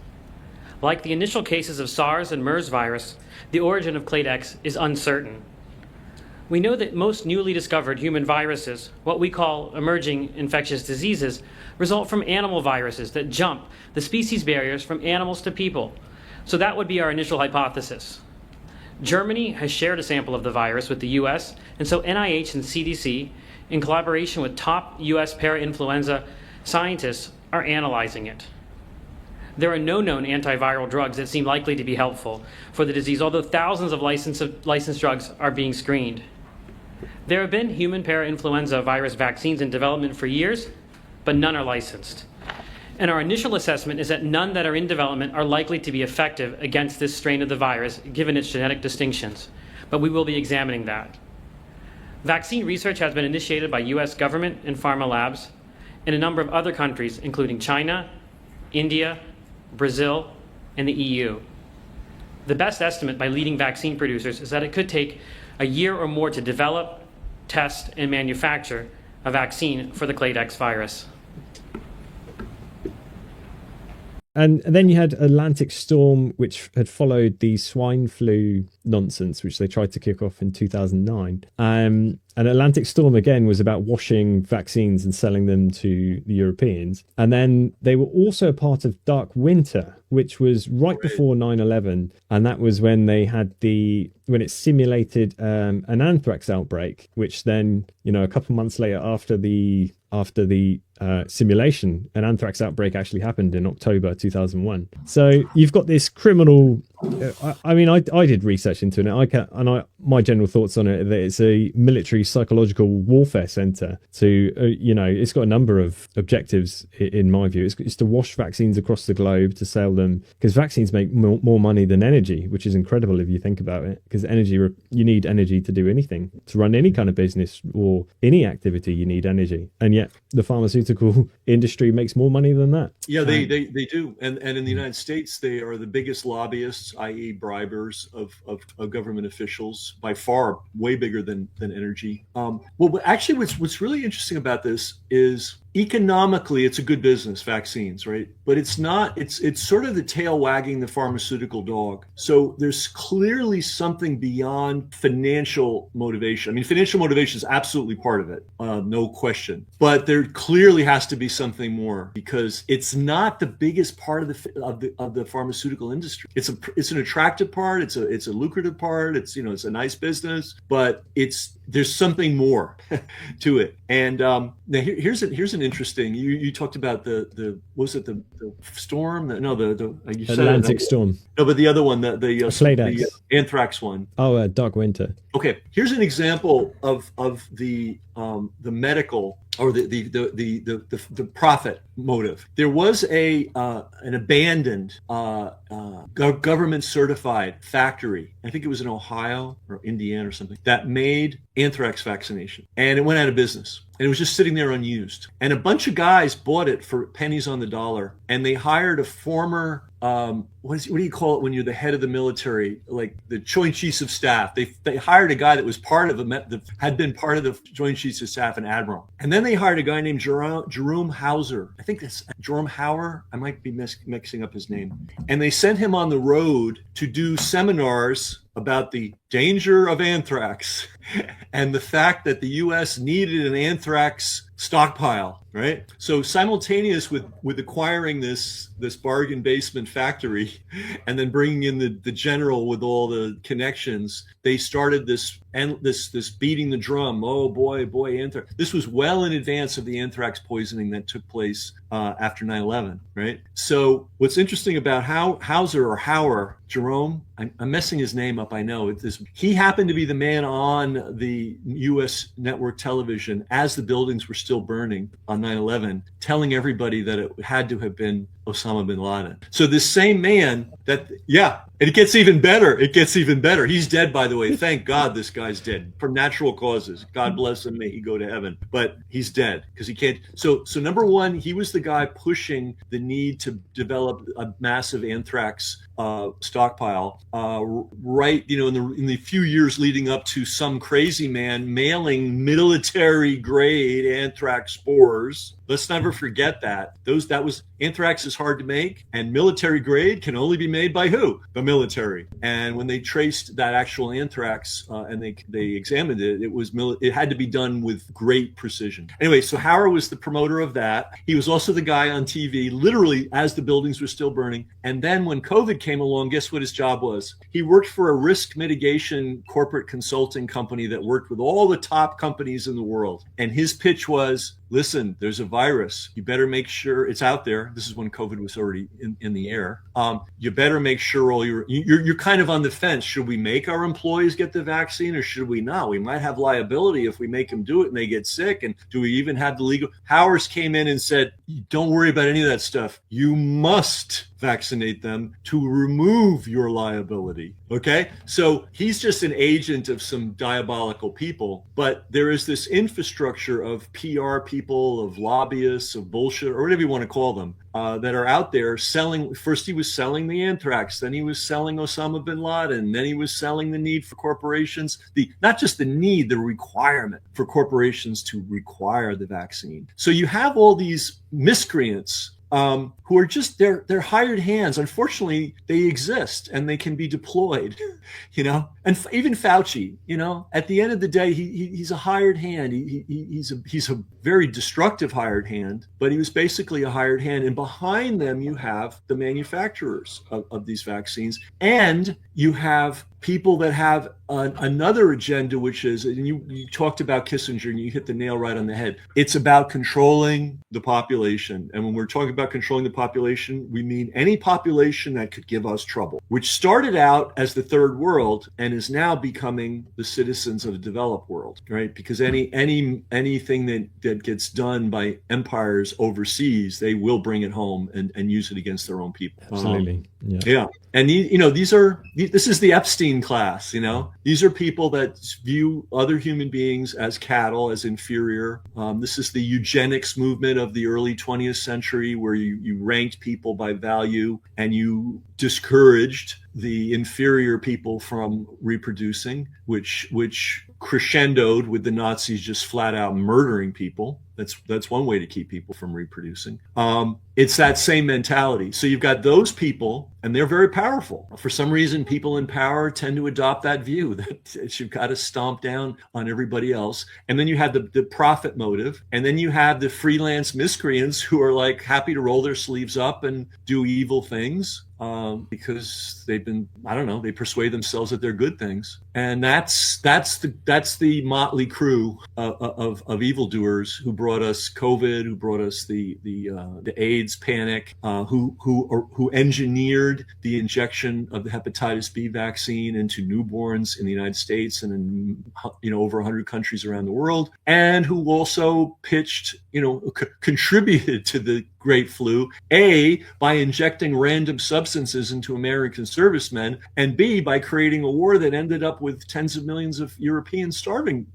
Like the initial cases of SARS and MERS virus, the origin of Cladex is uncertain. We know that most newly discovered human viruses, what we call emerging infectious diseases, result from animal viruses that jump the species barriers from animals to people. So that would be our initial hypothesis. Germany has shared a sample of the virus with the US, and so NIH and CDC, in collaboration with top US parainfluenza scientists, are analyzing it. There are no known antiviral drugs that seem likely to be helpful for the disease, although thousands of licensed drugs are being screened. There have been human parainfluenza virus vaccines in development for years, but none are licensed. And our initial assessment is that none that are in development are likely to be effective against this strain of the virus, given its genetic distinctions. But we will be examining that. Vaccine research has been initiated by US government and pharma labs in a number of other countries, including China, India, Brazil, and the EU. The best estimate by leading vaccine producers is that it could take a year or more to develop, test, and manufacture a vaccine for the Cladex virus. And then you had Atlantic Storm, which had followed the swine flu nonsense, which they tried to kick off in 2009. And Atlantic Storm, again, was about washing vaccines and selling them to the Europeans. And then they were also a part of Dark Winter, which was right before 9/11. And that was when they had when it simulated an anthrax outbreak, which then, a couple of months later after the simulation, an anthrax outbreak actually happened in October 2001. So you've got this criminal. I did research into it, my general thoughts on it are that it's a military psychological warfare center. It's got a number of objectives in my view. It's to wash vaccines across the globe to sell them, because vaccines make more money than energy, which is incredible if you think about it. Because you need energy to do anything, to run any kind of business or any activity. You need energy, and yet the pharmaceutical industry makes more money than that. Yeah, they do. And in the United States, they are the biggest lobbyists, i.e. bribers of government officials, by far, way bigger than energy. Actually, what's really interesting about this is economically, it's a good business, vaccines, right? But it's not, it's sort of the tail wagging the pharmaceutical dog. So there's clearly something beyond financial motivation. I mean, financial motivation is absolutely part of it, no question. But there clearly has to be something more, because it's not the biggest part of the pharmaceutical industry. It's an attractive part. It's a lucrative part. It's a nice business, but there's something more to it. And now here's an interesting. You talked about the storm? You said Atlantic Storm. No, but the other one, the anthrax one. Oh, Dark Winter. Okay, here's an example of the medical or the profit motive. There was an abandoned government certified factory. I think it was in Ohio or Indiana or something, that made anthrax vaccination, and it went out of business. And it was just sitting there unused. And a bunch of guys bought it for pennies on the dollar, and they hired a former what do you call it when you're the head of the military, like the Joint Chiefs of Staff? They hired a guy that was had been part of the Joint Chiefs of Staff, an admiral. And then they hired a guy named Jerome Hauser. I think that's Jerome Hauer. I might be mixing up his name. And they sent him on the road to do seminars about the danger of anthrax and the fact that the U.S. needed an anthrax stockpile, right? So simultaneous with acquiring this bargain basement factory and then bringing in the general with all the connections, they started this beating the drum. Oh boy, anthrax. This was well in advance of the anthrax poisoning that took place after 9/11, right? So what's interesting about Hauer, Jerome, I'm messing his name up, I know. He happened to be the man on the U.S. network television as the buildings were still burning on 9/11, telling everybody that it had to have been Osama bin Laden. So this same man and it gets even better. He's dead, by the way. Thank God this guy's dead from natural causes. God bless him. May he go to heaven. But he's dead because he can't. So number one, he was the guy pushing the need to develop a massive anthrax stockpile, right? In the few years leading up to some crazy man mailing military grade anthrax spores. Let's never forget that. Anthrax is hard to make, and military grade can only be made by who? The military. And when they traced that actual anthrax and they examined it, it had to be done with great precision. Anyway, so Hauer was the promoter of that. He was also the guy on TV, literally as the buildings were still burning. And then when COVID came along, guess what his job was? He worked for a risk mitigation corporate consulting company that worked with all the top companies in the world. And his pitch was, listen, there's a virus. You better make sure it's out there. This is when COVID was already in the air. You better make sure you're kind of on the fence. Should we make our employees get the vaccine or should we not? We might have liability if we make them do it and they get sick. And do we even have the legal? Howers came in and said, don't worry about any of that stuff. You must vaccinate them to remove your liability. Okay? So he's just an agent of some diabolical people, but there is this infrastructure of PR people, of lobbyists, of bullshit, or whatever you want to call them, that are out there selling. First he was selling the anthrax, then he was selling Osama bin Laden, then he was selling the need for corporations, not just the need, the requirement for corporations to require the vaccine. So you have all these miscreants who are just they're hired hands. Unfortunately, they exist and they can be deployed, And even Fauci, at the end of the day, he's a hired hand. He's a very destructive hired hand, but he was basically a hired hand. And behind them, you have the manufacturers of these vaccines, and you have people that have another agenda, which is, and you talked about Kissinger and you hit the nail right on the head. It's about controlling the population. And when we're talking about controlling the population, we mean any population that could give us trouble, which started out as the third world and is now becoming the citizens of the developed world, right? Because anything that gets done by empires overseas, they will bring it home and use it against their own people. Absolutely. Yeah. And this is the Epstein class, these are people that view other human beings as cattle, as inferior. This is the eugenics movement of the early 20th century, where you ranked people by value and you discouraged the inferior people from reproducing, which crescendoed with the Nazis just flat out murdering people. That's one way to keep people from reproducing. It's that same mentality. So you've got those people, and they're very powerful. For some reason, people in power tend to adopt that view that you've got to stomp down on everybody else. And then you have the profit motive. And then you have the freelance miscreants who are like happy to roll their sleeves up and do evil things. Because they persuade themselves that they're good things, and that's the motley crew of evildoers who brought us COVID, who brought us the AIDS panic, who engineered the injection of the hepatitis B vaccine into newborns in the United States and in over 100 countries around the world, and who also pitched, contributed to the Great Flu, A, by injecting random substances into American servicemen, and B, by creating a war that ended up with tens of millions of Europeans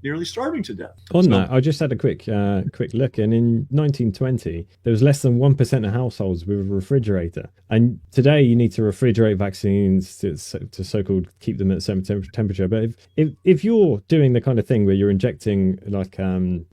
nearly starving to death. That, I just had a quick look, and in 1920, there was less than 1% of households with a refrigerator. And today, you need to refrigerate vaccines to so-called keep them at a certain temperature. But if you're doing the kind of thing where you're injecting like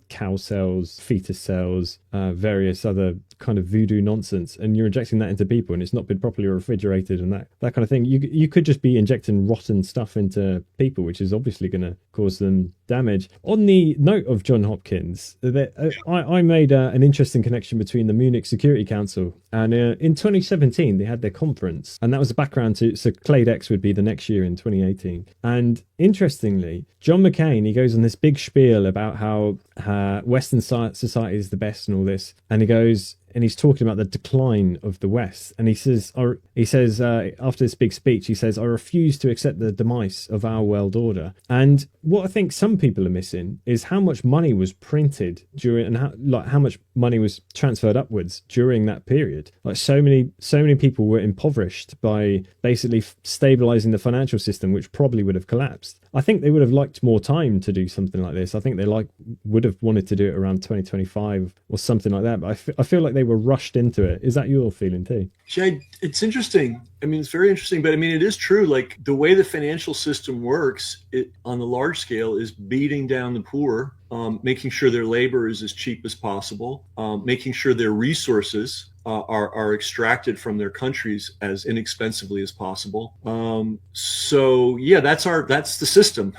cow cells, fetus cells, various other kind of voodoo nonsense, and you're injecting that into people and it's not been properly refrigerated and that kind of thing, you could just be injecting rotten stuff into people, which is obviously going to cause them damage. On the note of John Hopkins, I made an interesting connection between the Munich Security Council and in 2017 they had their conference, and that was the background to, so Clade X would be the next year in 2018. And interestingly, John McCain, he goes on this big spiel about how Western society is the best and all this, and he goes and he's talking about the decline of the West, and he says after this big speech, he says, "I refuse to accept the demise of our world order." And what I think some people are missing is how much money was printed during, and how much money was transferred upwards during that period. Like so many people were impoverished by basically stabilizing the financial system, which probably would have collapsed. I think they would have liked more time to do something like this. I think they would have wanted to do it around 2025 or something like that. But I feel like they were rushed into it. Is that your feeling too? Jay, it's interesting. I mean, it's very interesting, but I mean, it is true. Like the way the financial system works, it on the large scale is beating down the poor, making sure their labor is as cheap as possible, making sure their resources are extracted from their countries as inexpensively as possible. So yeah, that's the system.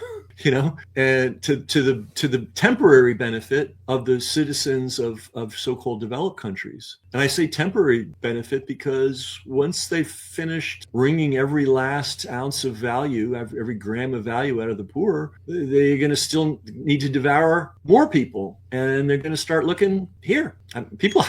And to the temporary benefit of the citizens of so-called developed countries. And I say temporary benefit because once they've finished wringing every last ounce of value, every gram of value out of the poor, they're going to still need to devour more people, and they're going to start looking here. People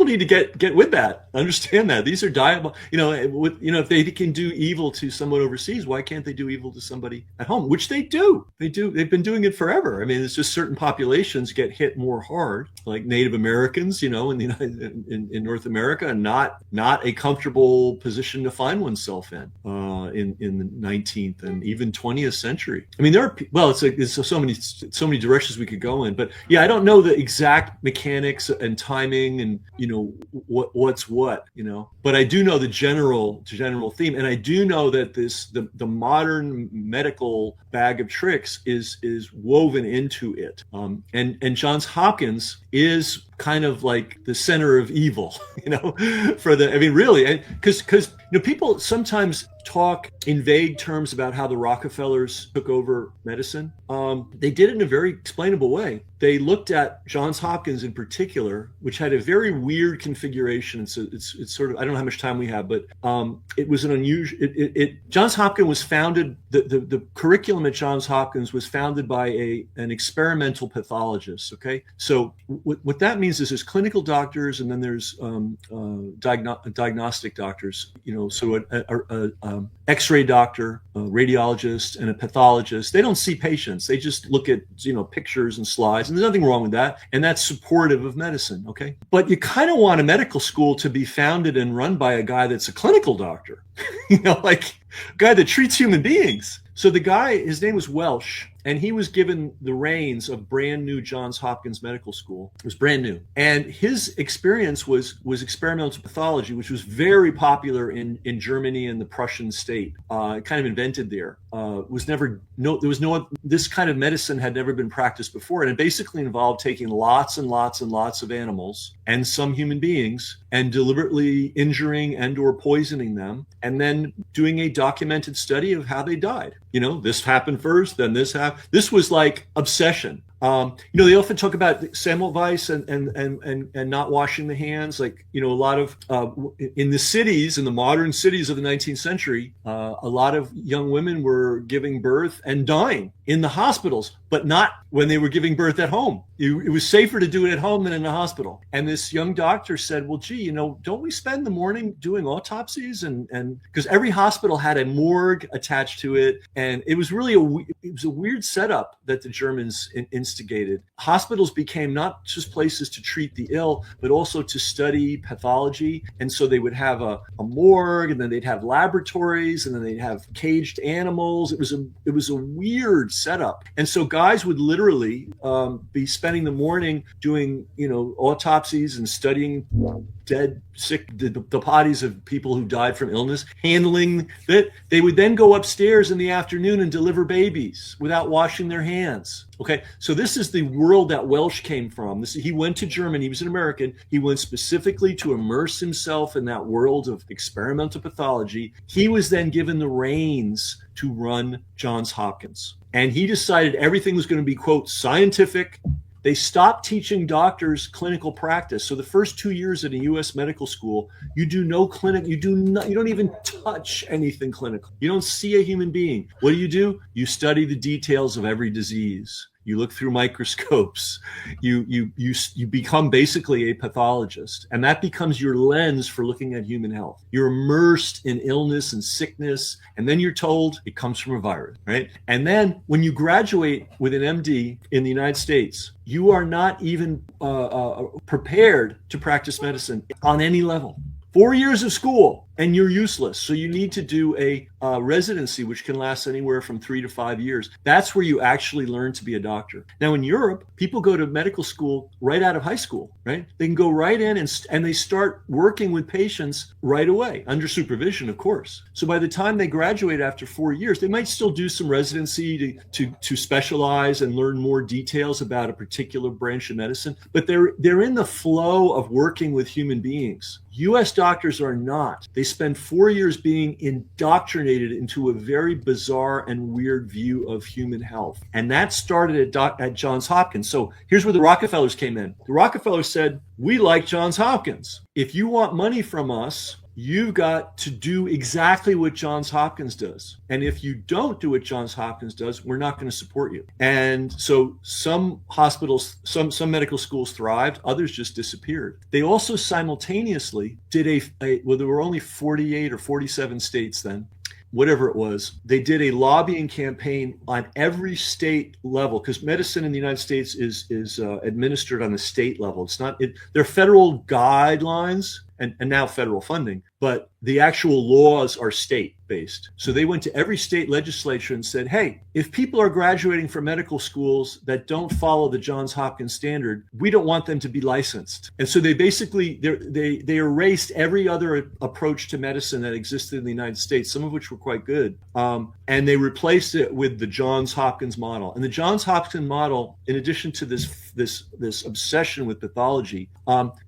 need to get with that. Understand that these are diabolical. If they can do evil to someone overseas, why can't they do evil to somebody at home? Which they do. They do. They've been doing it forever. I mean, it's just certain populations get hit more hard, like Native Americans, in North America, and not a comfortable position to find oneself in the 19th and even 20th century. I mean, it's so many directions we could go in, but yeah, I don't know the exact mechanics and timing and what's what, but I do know the general theme, and I do know that the modern medical bag of tricks is woven into it. And Johns Hopkins is kind of like the center of evil, really, because people sometimes talk in vague terms about how the Rockefellers took over medicine. They did it in a very explainable way. They looked at Johns Hopkins in particular, which had a very weird configuration. So it's sort of, I don't know how much time we have, but it was an unusual. Johns Hopkins was founded. The curriculum at Johns Hopkins was founded by an experimental pathologist. Okay, so what that means is there's clinical doctors and then there's diagnostic doctors. So a X-ray doctor, a radiologist, and a pathologist. They don't see patients. They just look at pictures and slides, and there's nothing wrong with that. And that's supportive of medicine. Okay, but you kind of want a medical school to be founded and run by a guy that's a clinical doctor, like a guy that treats human beings. So the guy, his name was Welsh, and he was given the reins of brand new Johns Hopkins Medical School. It was brand new. And his experience was experimental pathology, which was very popular in Germany and the Prussian state. Kind of invented there. This kind of medicine had never been practiced before. And it basically involved taking lots and lots and lots of animals and some human beings and deliberately injuring and or poisoning them, and then doing a documented study of how they died. This happened first, then this happened. This was like obsession. They often talk about Semmelweis and not washing the hands. Like, a lot of in the cities, in the modern cities of the 19th century, a lot of young women were giving birth and dying in the hospitals, but not when they were giving birth at home. It was safer to do it at home than in the hospital. And this young doctor said, well, gee, don't we spend the morning doing autopsies? And because every hospital had a morgue attached to it. And it was really a weird setup that the Germans instigated. Hospitals became not just places to treat the ill, but also to study pathology. And so they would have a morgue, and then they'd have laboratories, and then they'd have caged animals. It was a weird setup. And so guys would literally be spending the morning doing, autopsies and studying dead, sick, the bodies of people who died from illness, handling that. They would then go upstairs in the afternoon and deliver babies without washing their hands. Okay, so this is the world that Welsh came from. He went to Germany. He was an American. He went specifically to immerse himself in that world of experimental pathology. He was then given the reins to run Johns Hopkins. And he decided everything was going to be, quote, scientific. They stopped teaching doctors clinical practice. So the first 2 years at a U.S. medical school, you do no clinic. You don't even touch anything clinical. You don't see a human being. What do? You study the details of every disease. You look through microscopes. You become basically a pathologist, and that becomes your lens for looking at human health. You're immersed in illness and sickness, and then you're told it comes from a virus, right? And then when you graduate with an MD in the United States, you are not even prepared to practice medicine on any level. 4 years of school, and you're useless. So you need to do a residency, which can last anywhere from 3 to 5 years. That's where you actually learn to be a doctor. Now, in Europe, people go to medical school right out of high school, right? They can go right in and they start working with patients right away, under supervision, of course. So by the time they graduate after 4 years, they might still do some residency to specialize and learn more details about a particular branch of medicine, but they're in the flow of working with human beings. U.S. doctors are not. They spend 4 years being indoctrinated into a very bizarre and weird view of human health. And that started at Johns Hopkins. So here's where the Rockefellers came in. The Rockefellers said, we like Johns Hopkins. If you want money from us, you've got to do exactly what Johns Hopkins does. And if you don't do what Johns Hopkins does, we're not going to support you. And so some hospitals, some medical schools thrived, others just disappeared. They also simultaneously did well, there were only 48 or 47 states then, whatever it was. They did a lobbying campaign on every state level, because medicine in the United States is administered on the state level. It's not, there are federal guidelines and now federal funding, but the actual laws are state-based. So they went to every state legislature and said, hey, if people are graduating from medical schools that don't follow the Johns Hopkins standard, we don't want them to be licensed. And so they basically, they erased every other approach to medicine that existed in the United States, some of which were quite good. And they replaced it with the Johns Hopkins model. And the Johns Hopkins model, in addition to this this obsession with pathology,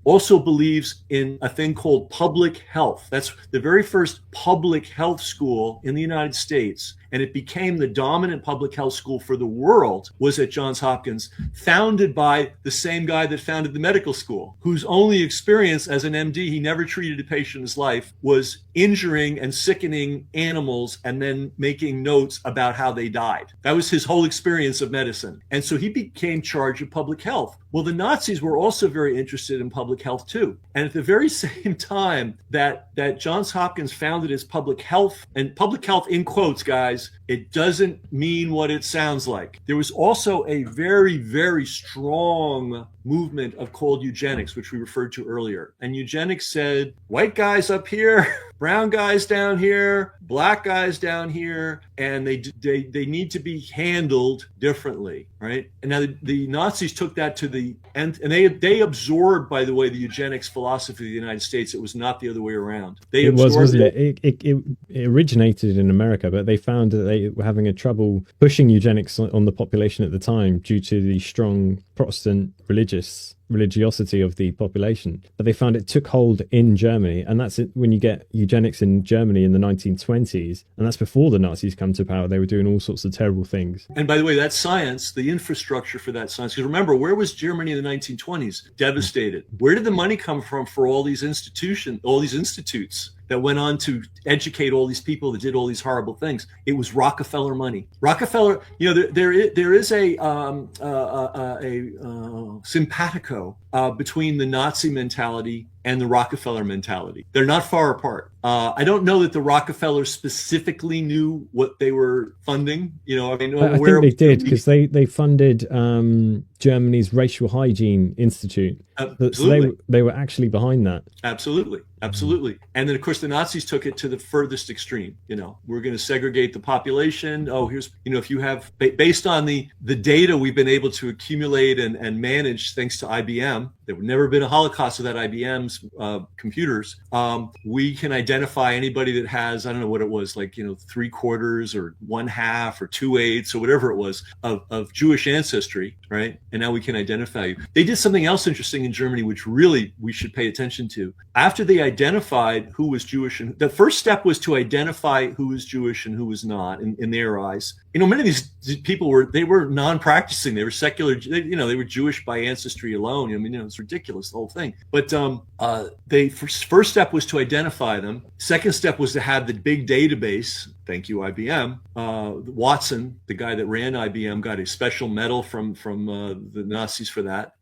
also believes in a thing called public health. That's the very first public health school in the United States, and it became the dominant public health school for the world, was at Johns Hopkins, founded by the same guy that founded the medical school, whose only experience as an MD, he never treated a patient in his life, was injuring and sickening animals and then making notes about how they died. That was his whole experience of medicine. And so he became charged of public health. Well, the Nazis were also very interested in public health too. And at the very same time that Johns Hopkins founded his public health, and public health in quotes, guys, it doesn't mean what it sounds like. There was also a very, very strong movement of called eugenics, which we referred to earlier. And eugenics said, white guys up here, brown guys down here, black guys down here, and they need to be handled differently, right? And now the Nazis took that to the end, and they absorbed, by the way, the eugenics philosophy of the United States. It was not the other way around. It was, wasn't it? It originated in America, but they found that they were having a trouble pushing eugenics on the population at the time due to the strong Protestant religiosity of the population. But they found it took hold in Germany, and that's it. When you get eugenics in Germany in the 1920s, and that's before the Nazis come to power, they were doing all sorts of terrible things. And by the way, that science, the infrastructure for that science, because remember, where was Germany in the 1920s? Devastated. Where did the money come from for all these institutes that went on to educate all these people that did all these horrible things? It was Rockefeller money. Rockefeller, there is a simpatico between the Nazi mentality and the Rockefeller mentality. They're not far apart. I don't know that the Rockefellers specifically knew what they were funding. I think they did, because they funded Germany's Racial Hygiene Institute. Absolutely. So they were actually behind that. Absolutely. And then, of course, the Nazis took it to the furthest extreme. We're going to segregate the population. Oh, here's, if you have, based on the data we've been able to accumulate and manage thanks to IBM, there would never been a Holocaust without IBM's computers. We can identify anybody that has, I don't know what it was, like, 3/4 or 1/2 or 2/8 or whatever it was of Jewish ancestry, right? And now we can identify you. They did something else interesting in Germany, which really we should pay attention to. After they identified who was Jewish, and the first step was to identify who was Jewish and who was not in their eyes. Many of these people were non-practicing. They were secular. They were Jewish by ancestry alone. It's ridiculous, the whole thing. But first step was to identify them. Second step was to have the big database. Thank you, IBM. Watson, the guy that ran IBM, got a special medal from the Nazis for that.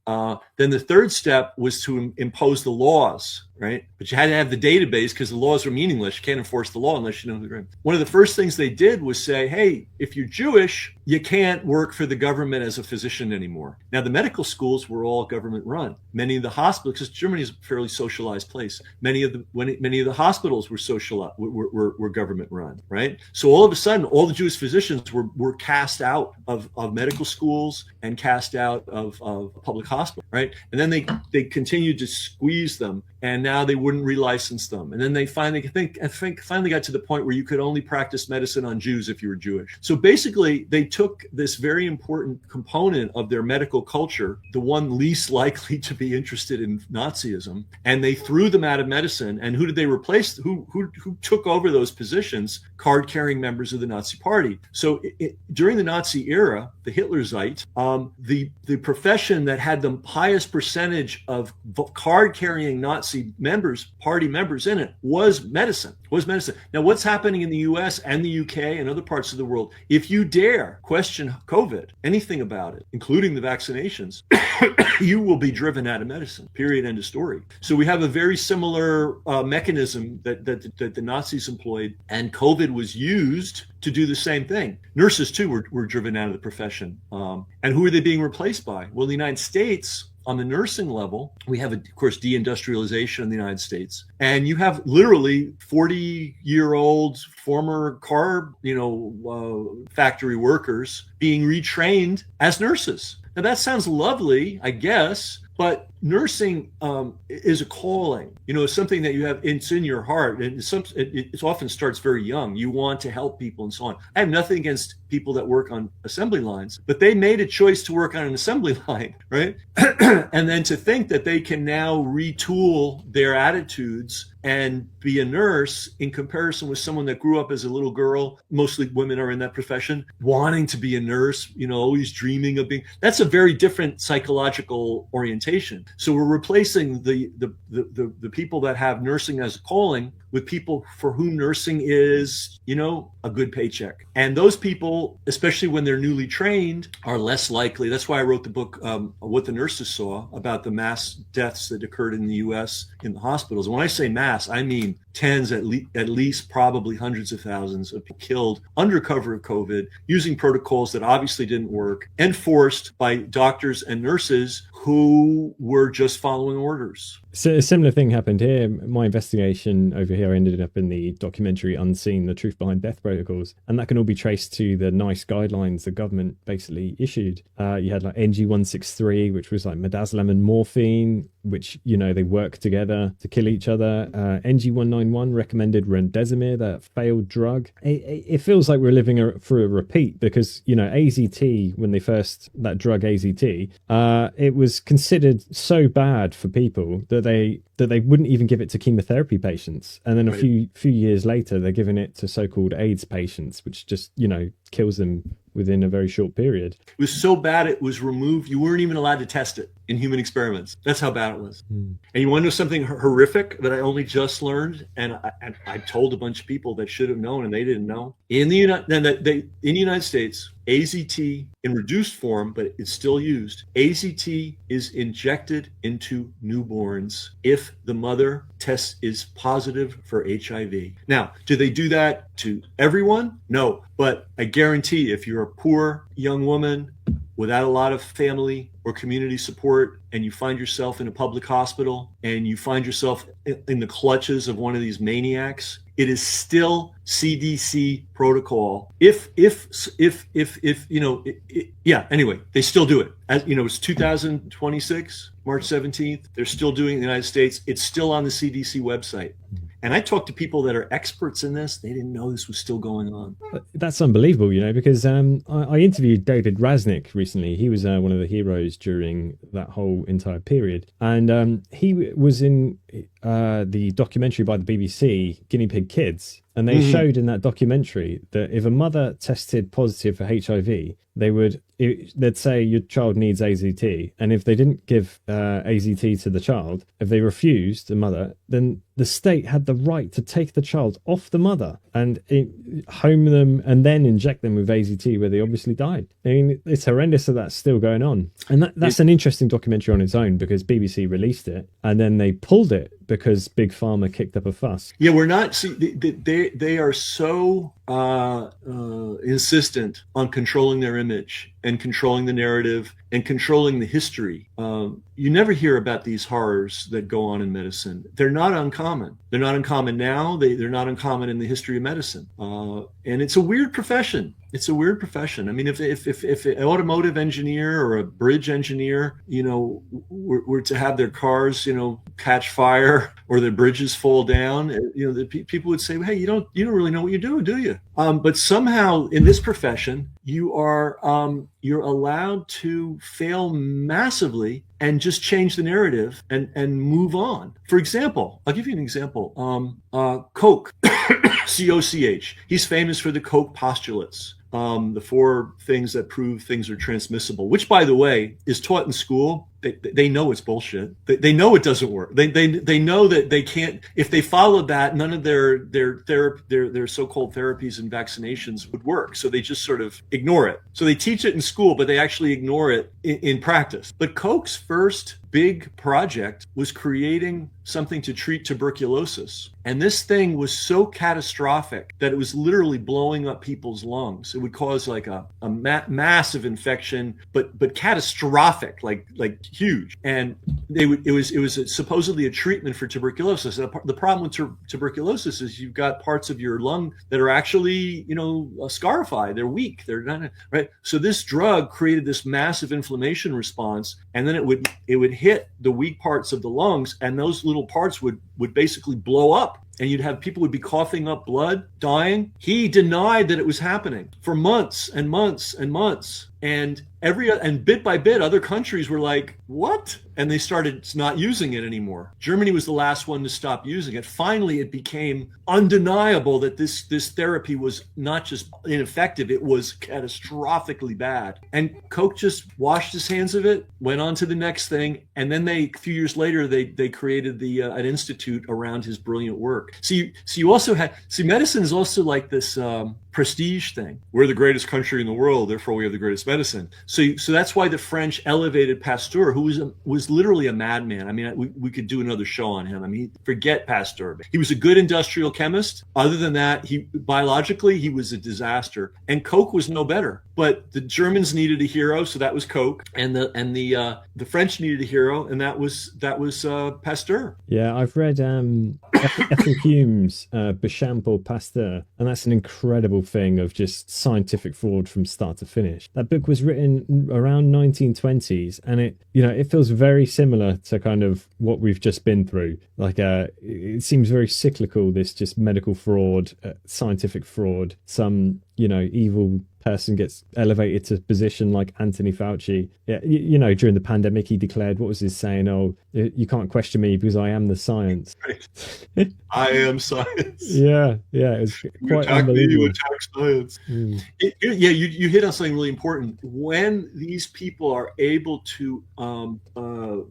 Then the third step was to impose the laws, right? But you had to have the database because the laws were meaningless. You can't enforce the law unless you know who they're in. One of the first things they did was say, hey, if you're Jewish, you can't work for the government as a physician anymore. Now, the medical schools were all government run. Many of the hospitals, because Germany is a fairly socialized place, many of the hospitals were government run, right? So all of a sudden, all the Jewish physicians were cast out of medical schools and cast out of public hospitals, right? And then they continued to squeeze them, and now they wouldn't relicense them. And then they finally got to the point where you could only practice medicine on Jews if you were Jewish. So basically, they took this very important component of their medical culture, the one least likely to be interested in Nazism, and they threw them out of medicine. And who did they replace? Who took over those positions? Card-carrying members of the Nazi Party. So during the Nazi era, the Hitlerzeit, the profession that had the highest percentage of card-carrying Nazi party members in it was medicine. Now, what's happening in the US and the UK and other parts of the world, if you dare question COVID, anything about it, including the vaccinations, you will be driven out of medicine, period, end of story. So we have a very similar mechanism that the Nazis employed, and COVID was used to do the same thing. Nurses, too, were driven out of the profession. And who are they being replaced by? Well, the United States, on the nursing level, we have, of course, deindustrialization in the United States. And you have literally 40-year-old former car, factory workers being retrained as nurses. Now, that sounds lovely, I guess, But nursing is a calling, it's something that you have, it's in your heart, and it often starts very young. You want to help people and so on. I have nothing against people that work on assembly lines, but they made a choice to work on an assembly line, right? And then to think that they can now retool their attitudes and be a nurse in comparison with someone that grew up as a little girl, mostly women are in that profession, wanting to be a nurse, always dreaming of being, that's a very different psychological orientation. So we're replacing the people that have nursing as a calling with people for whom nursing is, a good paycheck. And those people, especially when they're newly trained, are less likely. That's why I wrote the book, What the Nurses Saw, about the mass deaths that occurred in the US in the hospitals. And when I say mass, I mean tens, at least probably hundreds of thousands of people killed under cover of COVID, using protocols that obviously didn't work, enforced by doctors and nurses who were just following orders. So a similar thing happened here. My investigation over here ended up in the documentary Unseen, The Truth Behind Death Protocols. And that can all be traced to the NICE guidelines the government basically issued. You had like NG163, which was like midazolam and morphine, which, they work together to kill each other. NG191 recommended remdesivir, that failed drug. It feels like we're living through a repeat because, AZT, when they first, that drug AZT, it was considered so bad for people that they wouldn't even give it to chemotherapy patients. And then a few years later, they're giving it to so-called AIDS patients, which just, kills them within a very short period. It was so bad it was removed. You weren't even allowed to test it in human experiments. That's how bad it was. And you want to know something horrific that I only just learned? And I told a bunch of people that should have known and they didn't know. In the United States, AZT in reduced form, but it's still used. AZT is injected into newborns if the mother test is positive for HIV. Now, do they do that to everyone? No, but I guarantee if you're a poor young woman without a lot of family or community support, and you find yourself in a public hospital and you find yourself in the clutches of one of these maniacs, it is still CDC protocol. Anyway, they still do it. As it's 2026, March 17th. They're still doing it in the United States. It's still on the CDC website. And I talked to people that are experts in this. They didn't know this was still going on. That's unbelievable, because I interviewed David Raznick recently. He was one of the heroes during that whole entire period. And he was in the documentary by the BBC, Guinea Pig Kids. And they showed in that documentary that if a mother tested positive for HIV, they'd say your child needs AZT. And if they didn't give AZT to the child, if they refused the mother, then the state had the right to take the child off the mother and home them and then inject them with AZT where they obviously died. I mean, it's horrendous that that's still going on. And that's an interesting documentary on its own because BBC released it and then they pulled it because Big Pharma kicked up a fuss. Yeah, we're not, they are so insistent on controlling their image and controlling the narrative and controlling the history. You never hear about these horrors that go on in medicine. They're not uncommon. They're not uncommon now. They're not uncommon in the history of medicine. And it's a weird profession. It's a weird profession. I mean, if an automotive engineer or a bridge engineer, were to have their cars, catch fire or their bridges fall down, the people would say, hey, you don't really know what you're doing, do you? But somehow in this profession, you're allowed to fail massively and just change the narrative and move on. For example, I'll give you an example. Koch, C-O-C-H. He's famous for the Koch postulates. The 4 things that prove things are transmissible, which, by the way, is taught in school. They know it's bullshit. They know it doesn't work. They know that they can't. If they followed that, none of their so-called therapies and vaccinations would work. So they just sort of ignore it. So they teach it in school, but they actually ignore it in practice. But Koch's first big project was creating something to treat tuberculosis. And this thing was so catastrophic that it was literally blowing up people's lungs. It would cause like a massive infection, but catastrophic, like huge. And it was supposedly a treatment for tuberculosis. And the problem with tuberculosis is you've got parts of your lung that are actually, scarified. They're weak. They're not right. So this drug created this massive inflammation response, and then it would hit the weak parts of the lungs, and those little parts would basically blow up. And you'd have people would be coughing up blood, dying. He denied that it was happening for months and months and months. And bit by bit, other countries were like, what? And they started not using it anymore. Germany was the last one to stop using it. Finally, it became undeniable that this therapy was not just ineffective, it was catastrophically bad. And Koch just washed his hands of it, went on to the next thing. And then a few years later, they created an institute around his brilliant work. So you also medicine is also like this prestige thing. We're the greatest country in the world, therefore we have the greatest medicine. So that's why the French elevated Pasteur, who was literally a madman. I mean, we could do another show on him. I mean, forget Pasteur. He was a good industrial chemist. Other than that, biologically he was a disaster. And Koch was no better. But the Germans needed a hero, so that was Koch, and the French needed a hero, and that was Pasteur. Yeah, I've read Ethel Hume's Béchamp or Pasteur, and that's an incredible thing of just scientific fraud from start to finish. That book was written around 1920s, and it feels very similar to kind of what we've just been through. Like it seems very cyclical, this just medical fraud, scientific fraud, some evil person gets elevated to a position like Anthony Fauci. Yeah, during the pandemic, he declared, what was his saying? Oh, you can't question me because I am the science. Right. I am science. Yeah, it was quite unbelievable. You attack science. You hit on something really important. When these people are able to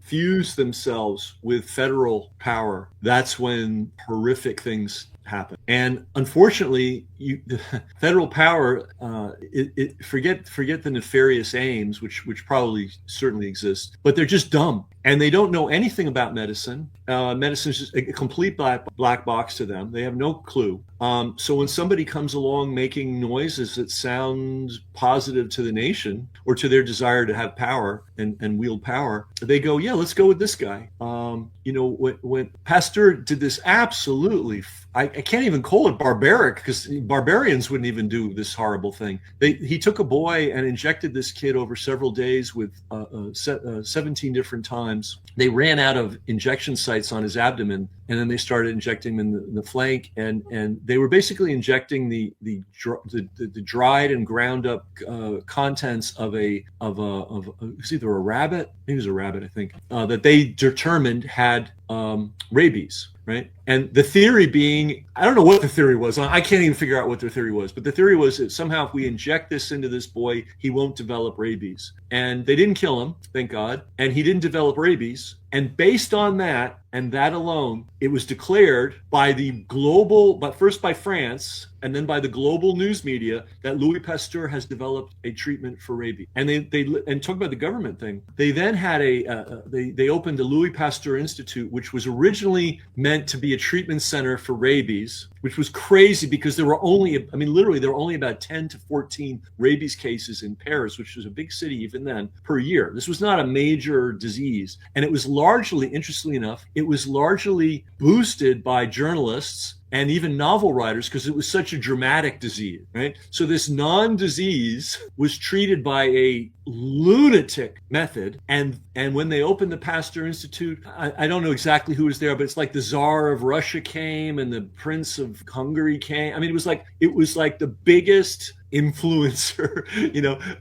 fuse themselves with federal power, that's when horrific things happen. And unfortunately, the federal power, forget the nefarious aims, which probably certainly exist, but they're just dumb. And they don't know anything about medicine. Medicine is just a complete black box to them. They have no clue. So when somebody comes along making noises that sound positive to the nation or to their desire to have power and wield power, they go, yeah, let's go with this guy. When Pasteur did this absolutely, I can't even call it barbaric, because barbarians wouldn't even do this horrible thing. He took a boy and injected this kid over several days with 17 different times. They ran out of injection sites on his abdomen, and then they started injecting him in the flank, and they were basically injecting the dried and ground up contents of it was either a rabbit, maybe it was a rabbit, I think, that they determined had rabies. Right. And the theory being, I don't know what the theory was. I can't even figure out what their theory was. But the theory was that somehow if we inject this into this boy, he won't develop rabies. And they didn't kill him, thank God. And he didn't develop rabies. And based on that, and that alone, it was declared by but first by France, and then by the global news media, that Louis Pasteur has developed a treatment for rabies. And and talk about the government thing. They then had they opened the Louis Pasteur Institute, which was originally meant to be a treatment center for rabies, which was crazy because there were only about 10 to 14 rabies cases in Paris, which was a big city even then, per year. This was not a major disease. And it was largely, interestingly enough, it was largely boosted by journalists and even novel writers, because it was such a dramatic disease, right? So this non-disease was treated by a lunatic method. And when they opened the Pasteur Institute, I don't know exactly who was there, but it's like the Tsar of Russia came and the Prince of Hungary came. I mean, it was like the biggest influencer,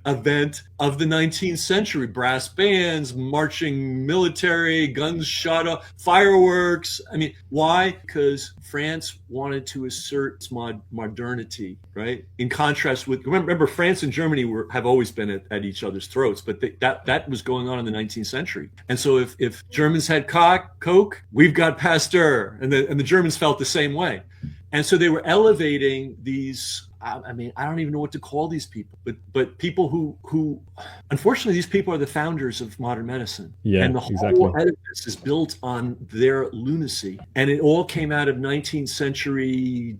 event of the 19th century. Brass bands, marching military, guns shot up, fireworks. I mean, why? Because France wanted to assert its modernity, right? In contrast with, remember, France and Germany have always been at each other's throats, but that was going on in the 19th century. And so if Germans had Koch, we've got Pasteur, and the Germans felt the same way. And so they were elevating these, I mean, I don't even know what to call these people, but people who unfortunately, these people are the founders of modern medicine. Yeah, and the whole edifice is built on their lunacy. And it all came out of 19th century,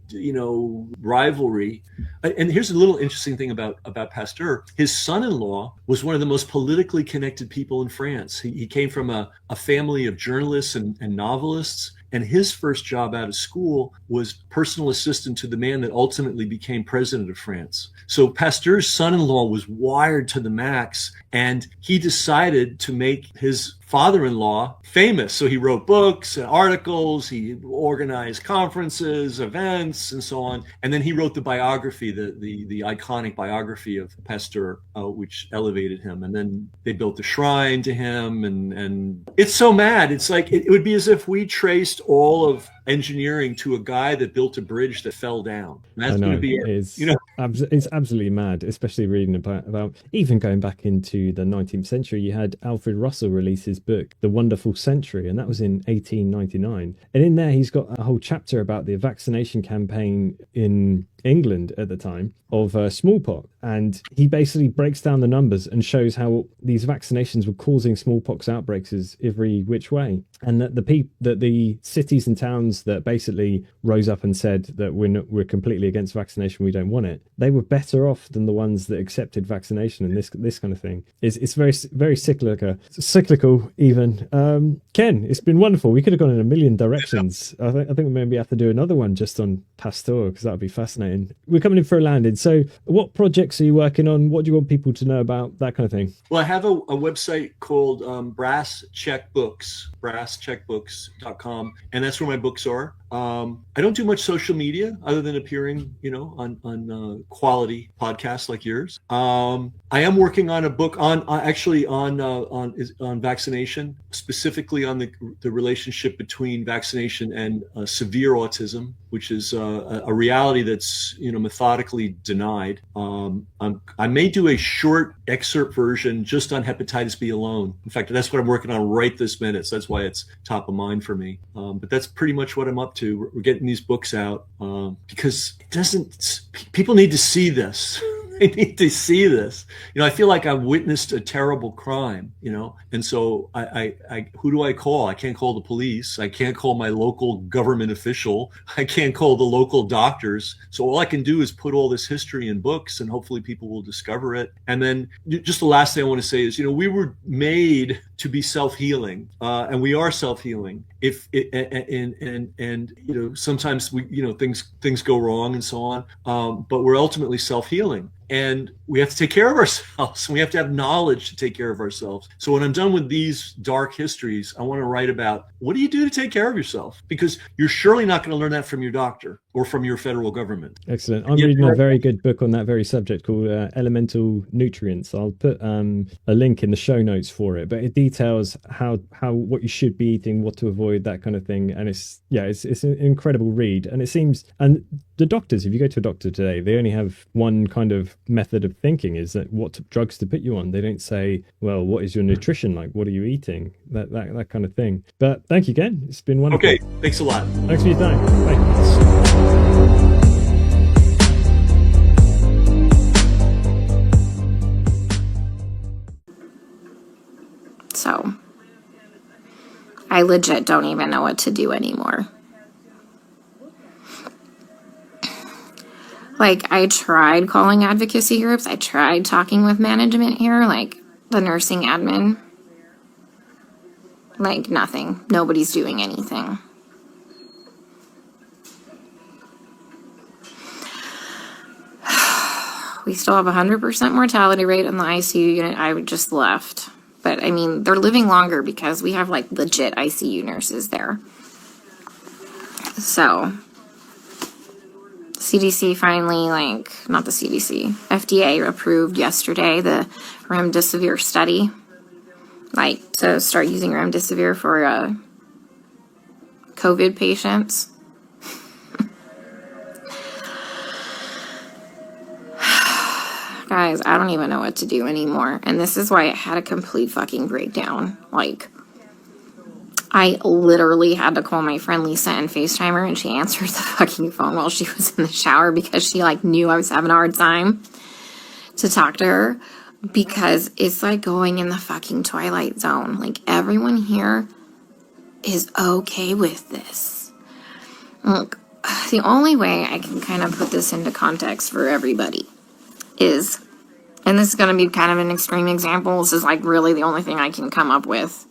rivalry. And here's a little interesting thing about Pasteur. His son-in-law was one of the most politically connected people in France. He came from a family of journalists and novelists. And his first job out of school was personal assistant to the man that ultimately became president of France. So Pasteur's son-in-law was wired to the max, and he decided to make his father-in-law famous. So he wrote books and articles, he organized conferences, events, and so on. And then he wrote the biography, the iconic biography of Pasteur, which elevated him. And then they built a shrine to him. And it's so mad. It's like, it would be as if we traced all of engineering to a guy that built a bridge that fell down. And that's going to be it. You know, it's absolutely mad, especially reading about even going back into the 19th century. You had Alfred Russell release his book, The Wonderful Century, and that was in 1899. And in there, he's got a whole chapter about the vaccination campaign in England at the time of smallpox, and he basically breaks down the numbers and shows how these vaccinations were causing smallpox outbreaks every which way, and that the cities and towns that basically rose up and said that we're completely against vaccination, we don't want it, they were better off than the ones that accepted vaccination. And this kind of thing it's very cyclical even. Ken, it's been wonderful. We could have gone in a million directions. I think we maybe have to do another one just on Pasteur, because that would be fascinating. We're coming in for a landing. So what projects are you working on? What do you want people to know about? That kind of thing. Well, I have a website called Brass Check Books, brasscheckbooks.com. And that's where my books are. I don't do much social media other than appearing, on quality podcasts like yours. I am working on a book on vaccination, specifically on the relationship between vaccination and severe autism, which is a reality that's methodically denied. I may do a short excerpt version just on hepatitis B alone. In fact, that's what I'm working on right this minute. So that's why it's top of mind for me. But that's pretty much what I'm up to. We're getting these books out because people need to see this. They need to see this. I feel like I've witnessed a terrible crime, and so I who do I call? I can't call the police. I can't call my local government official. I can't call the local doctors. So all I can do is put all this history in books, and hopefully people will discover it. And then just the last thing I want to say is, we were made to be self-healing, and we are self-healing. Sometimes things go wrong and so on, but we're ultimately self-healing. And we have to take care of ourselves, and we have to have knowledge to take care of ourselves. So when I'm done with these dark histories, I want to write about what do you do to take care of yourself? Because you're surely not going to learn that from your doctor or from your federal government. Excellent. I'm reading a very good book on that very subject called Elemental Nutrients. I'll put a link in the show notes for it, but it details how what you should be eating, what to avoid, that kind of thing. And it's an incredible read. And it seems, and the doctors, if you go to a doctor today, they only have one kind of method of thinking, is that what drugs to put you on. They don't say, well, what is your nutrition like? What are you eating? That kind of thing. But thank you, Ken. It's been wonderful. Okay, thanks a lot. Thanks for your time. Bye. So, I legit don't even know what to do anymore. Like, I tried calling advocacy groups. I tried talking with management here, like the nursing admin. Like, nothing. Nobody's doing anything. We still have 100% mortality rate in the ICU unit. I just left. But, I mean, they're living longer because we have, like, legit ICU nurses there. So, CDC finally, not the CDC, FDA approved yesterday the remdesivir study. To start using remdesivir for COVID patients. Guys, I don't even know what to do anymore. And this is why I had a complete fucking breakdown. I literally had to call my friend Lisa and FaceTime her, and she answered the fucking phone while she was in the shower because she knew I was having a hard time to talk to her, because it's like going in the fucking Twilight Zone. Everyone here is okay with this. Look, the only way I can kind of put this into context for everybody is, and this is going to be kind of an extreme example, this is really the only thing I can come up with,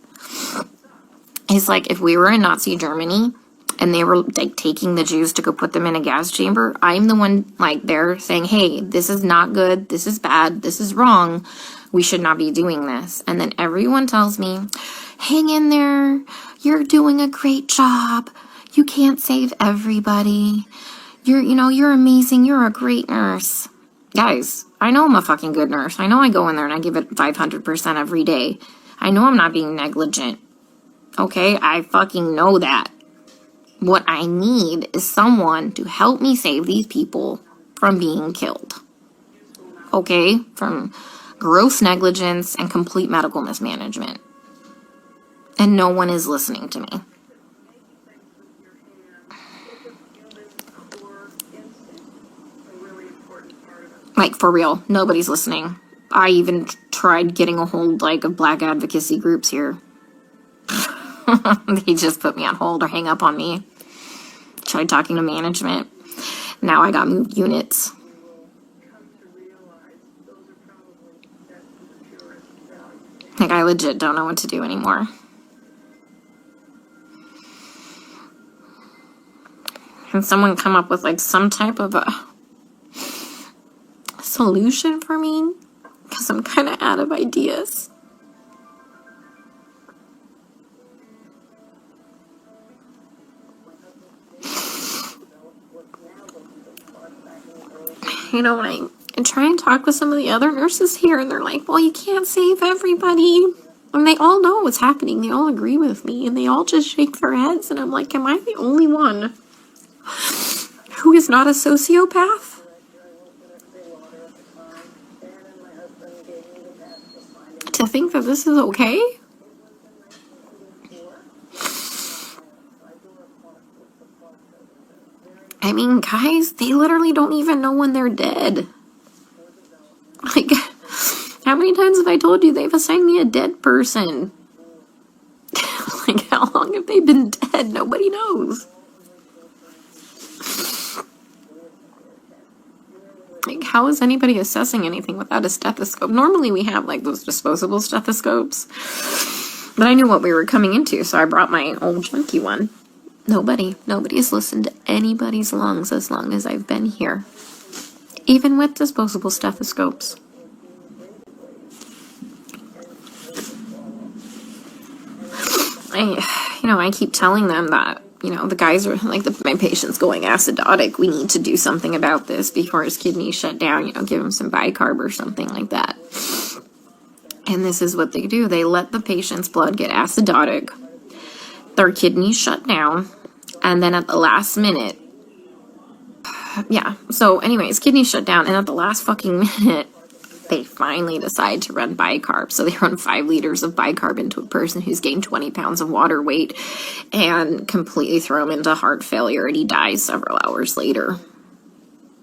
is if we were in Nazi Germany and they were like taking the Jews to go put them in a gas chamber, I'm the one like there saying, hey, this is not good, this is bad, this is wrong, we should not be doing this. And then everyone tells me, hang in there, you're doing a great job, you can't save everybody, you're amazing, you're a great nurse. Guys, I know I'm a fucking good nurse. I know I go in there and I give it 500% every day. I know I'm not being negligent. Okay, I fucking know that. What I need is someone to help me save these people from being killed. Okay, from gross negligence and complete medical mismanagement. And no one is listening to me. Like, for real, nobody's listening. I even tried getting a hold, like, of black advocacy groups here. They just put me on hold or hang up on me. Tried talking to management. Now I got moved units. Like, I legit don't know what to do anymore. Can someone come up with, like, some type of a solution for me? Because I'm kind of out of ideas. You know, when I try and talk with some of the other nurses here, and they're like, well, you can't save everybody. And they all know what's happening. They all agree with me, and they all just shake their heads. And I'm like, am I the only one who is not a sociopath? To think that this is okay? I mean, guys, they literally don't even know when they're dead. Like, how many times have I told you they've assigned me a dead person? Like, how long have they been dead? Nobody knows. Like, how is anybody assessing anything without a stethoscope? Normally we have, like, those disposable stethoscopes. But I knew what we were coming into, so I brought my old junky one. Nobody's listened to anybody's lungs as long as I've been here. Even with disposable stethoscopes. I keep telling them that, the guys are like, my patient's going acidotic. We need to do something about this before his kidneys shut down, give him some bicarb or something like that. And this is what they do. They let the patient's blood get acidotic. Their kidneys shut down. And then at the last minute, so anyways, kidneys shut down. And at the last fucking minute, they finally decide to run bicarb. So they run 5 liters of bicarb into a person who's gained 20 pounds of water weight and completely throw him into heart failure, and he dies several hours later.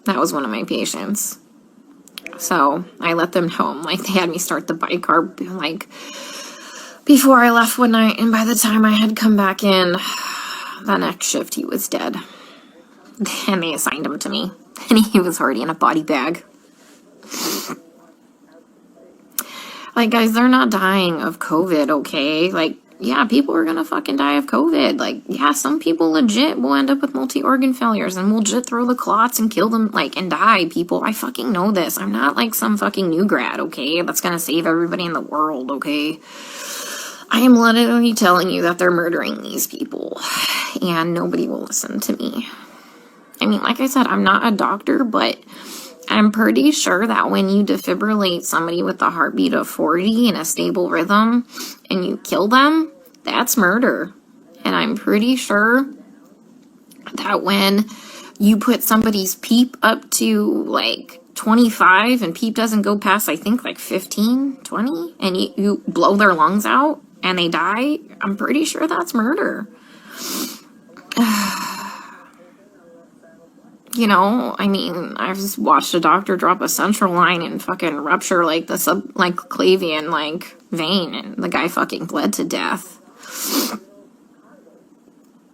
That was one of my patients. So I let them know, like, they had me start the bicarb, like, before I left one night, and by the time I had come back in, the next shift, he was dead. And they assigned him to me, and he was already in a body bag. Like, guys, they're not dying of COVID, okay? Like, yeah, people are gonna fucking die of COVID. Like, yeah, some people legit will end up with multi-organ failures and will legit throw the clots and kill them, like, and die, people. I fucking know this. I'm not like some fucking new grad, okay? That's gonna save everybody in the world, okay? I am literally telling you that they're murdering these people, and nobody will listen to me. I mean, like I said, I'm not a doctor, but I'm pretty sure that when you defibrillate somebody with a heartbeat of 40 in a stable rhythm and you kill them, that's murder. And I'm pretty sure that when you put somebody's PEEP up to like 25 and PEEP doesn't go past, I think, like 15, 20, and you blow their lungs out and they die, I'm pretty sure that's murder. I mean, I've just watched a doctor drop a central line and fucking rupture, like, the subclavian, like, vein, and the guy fucking bled to death.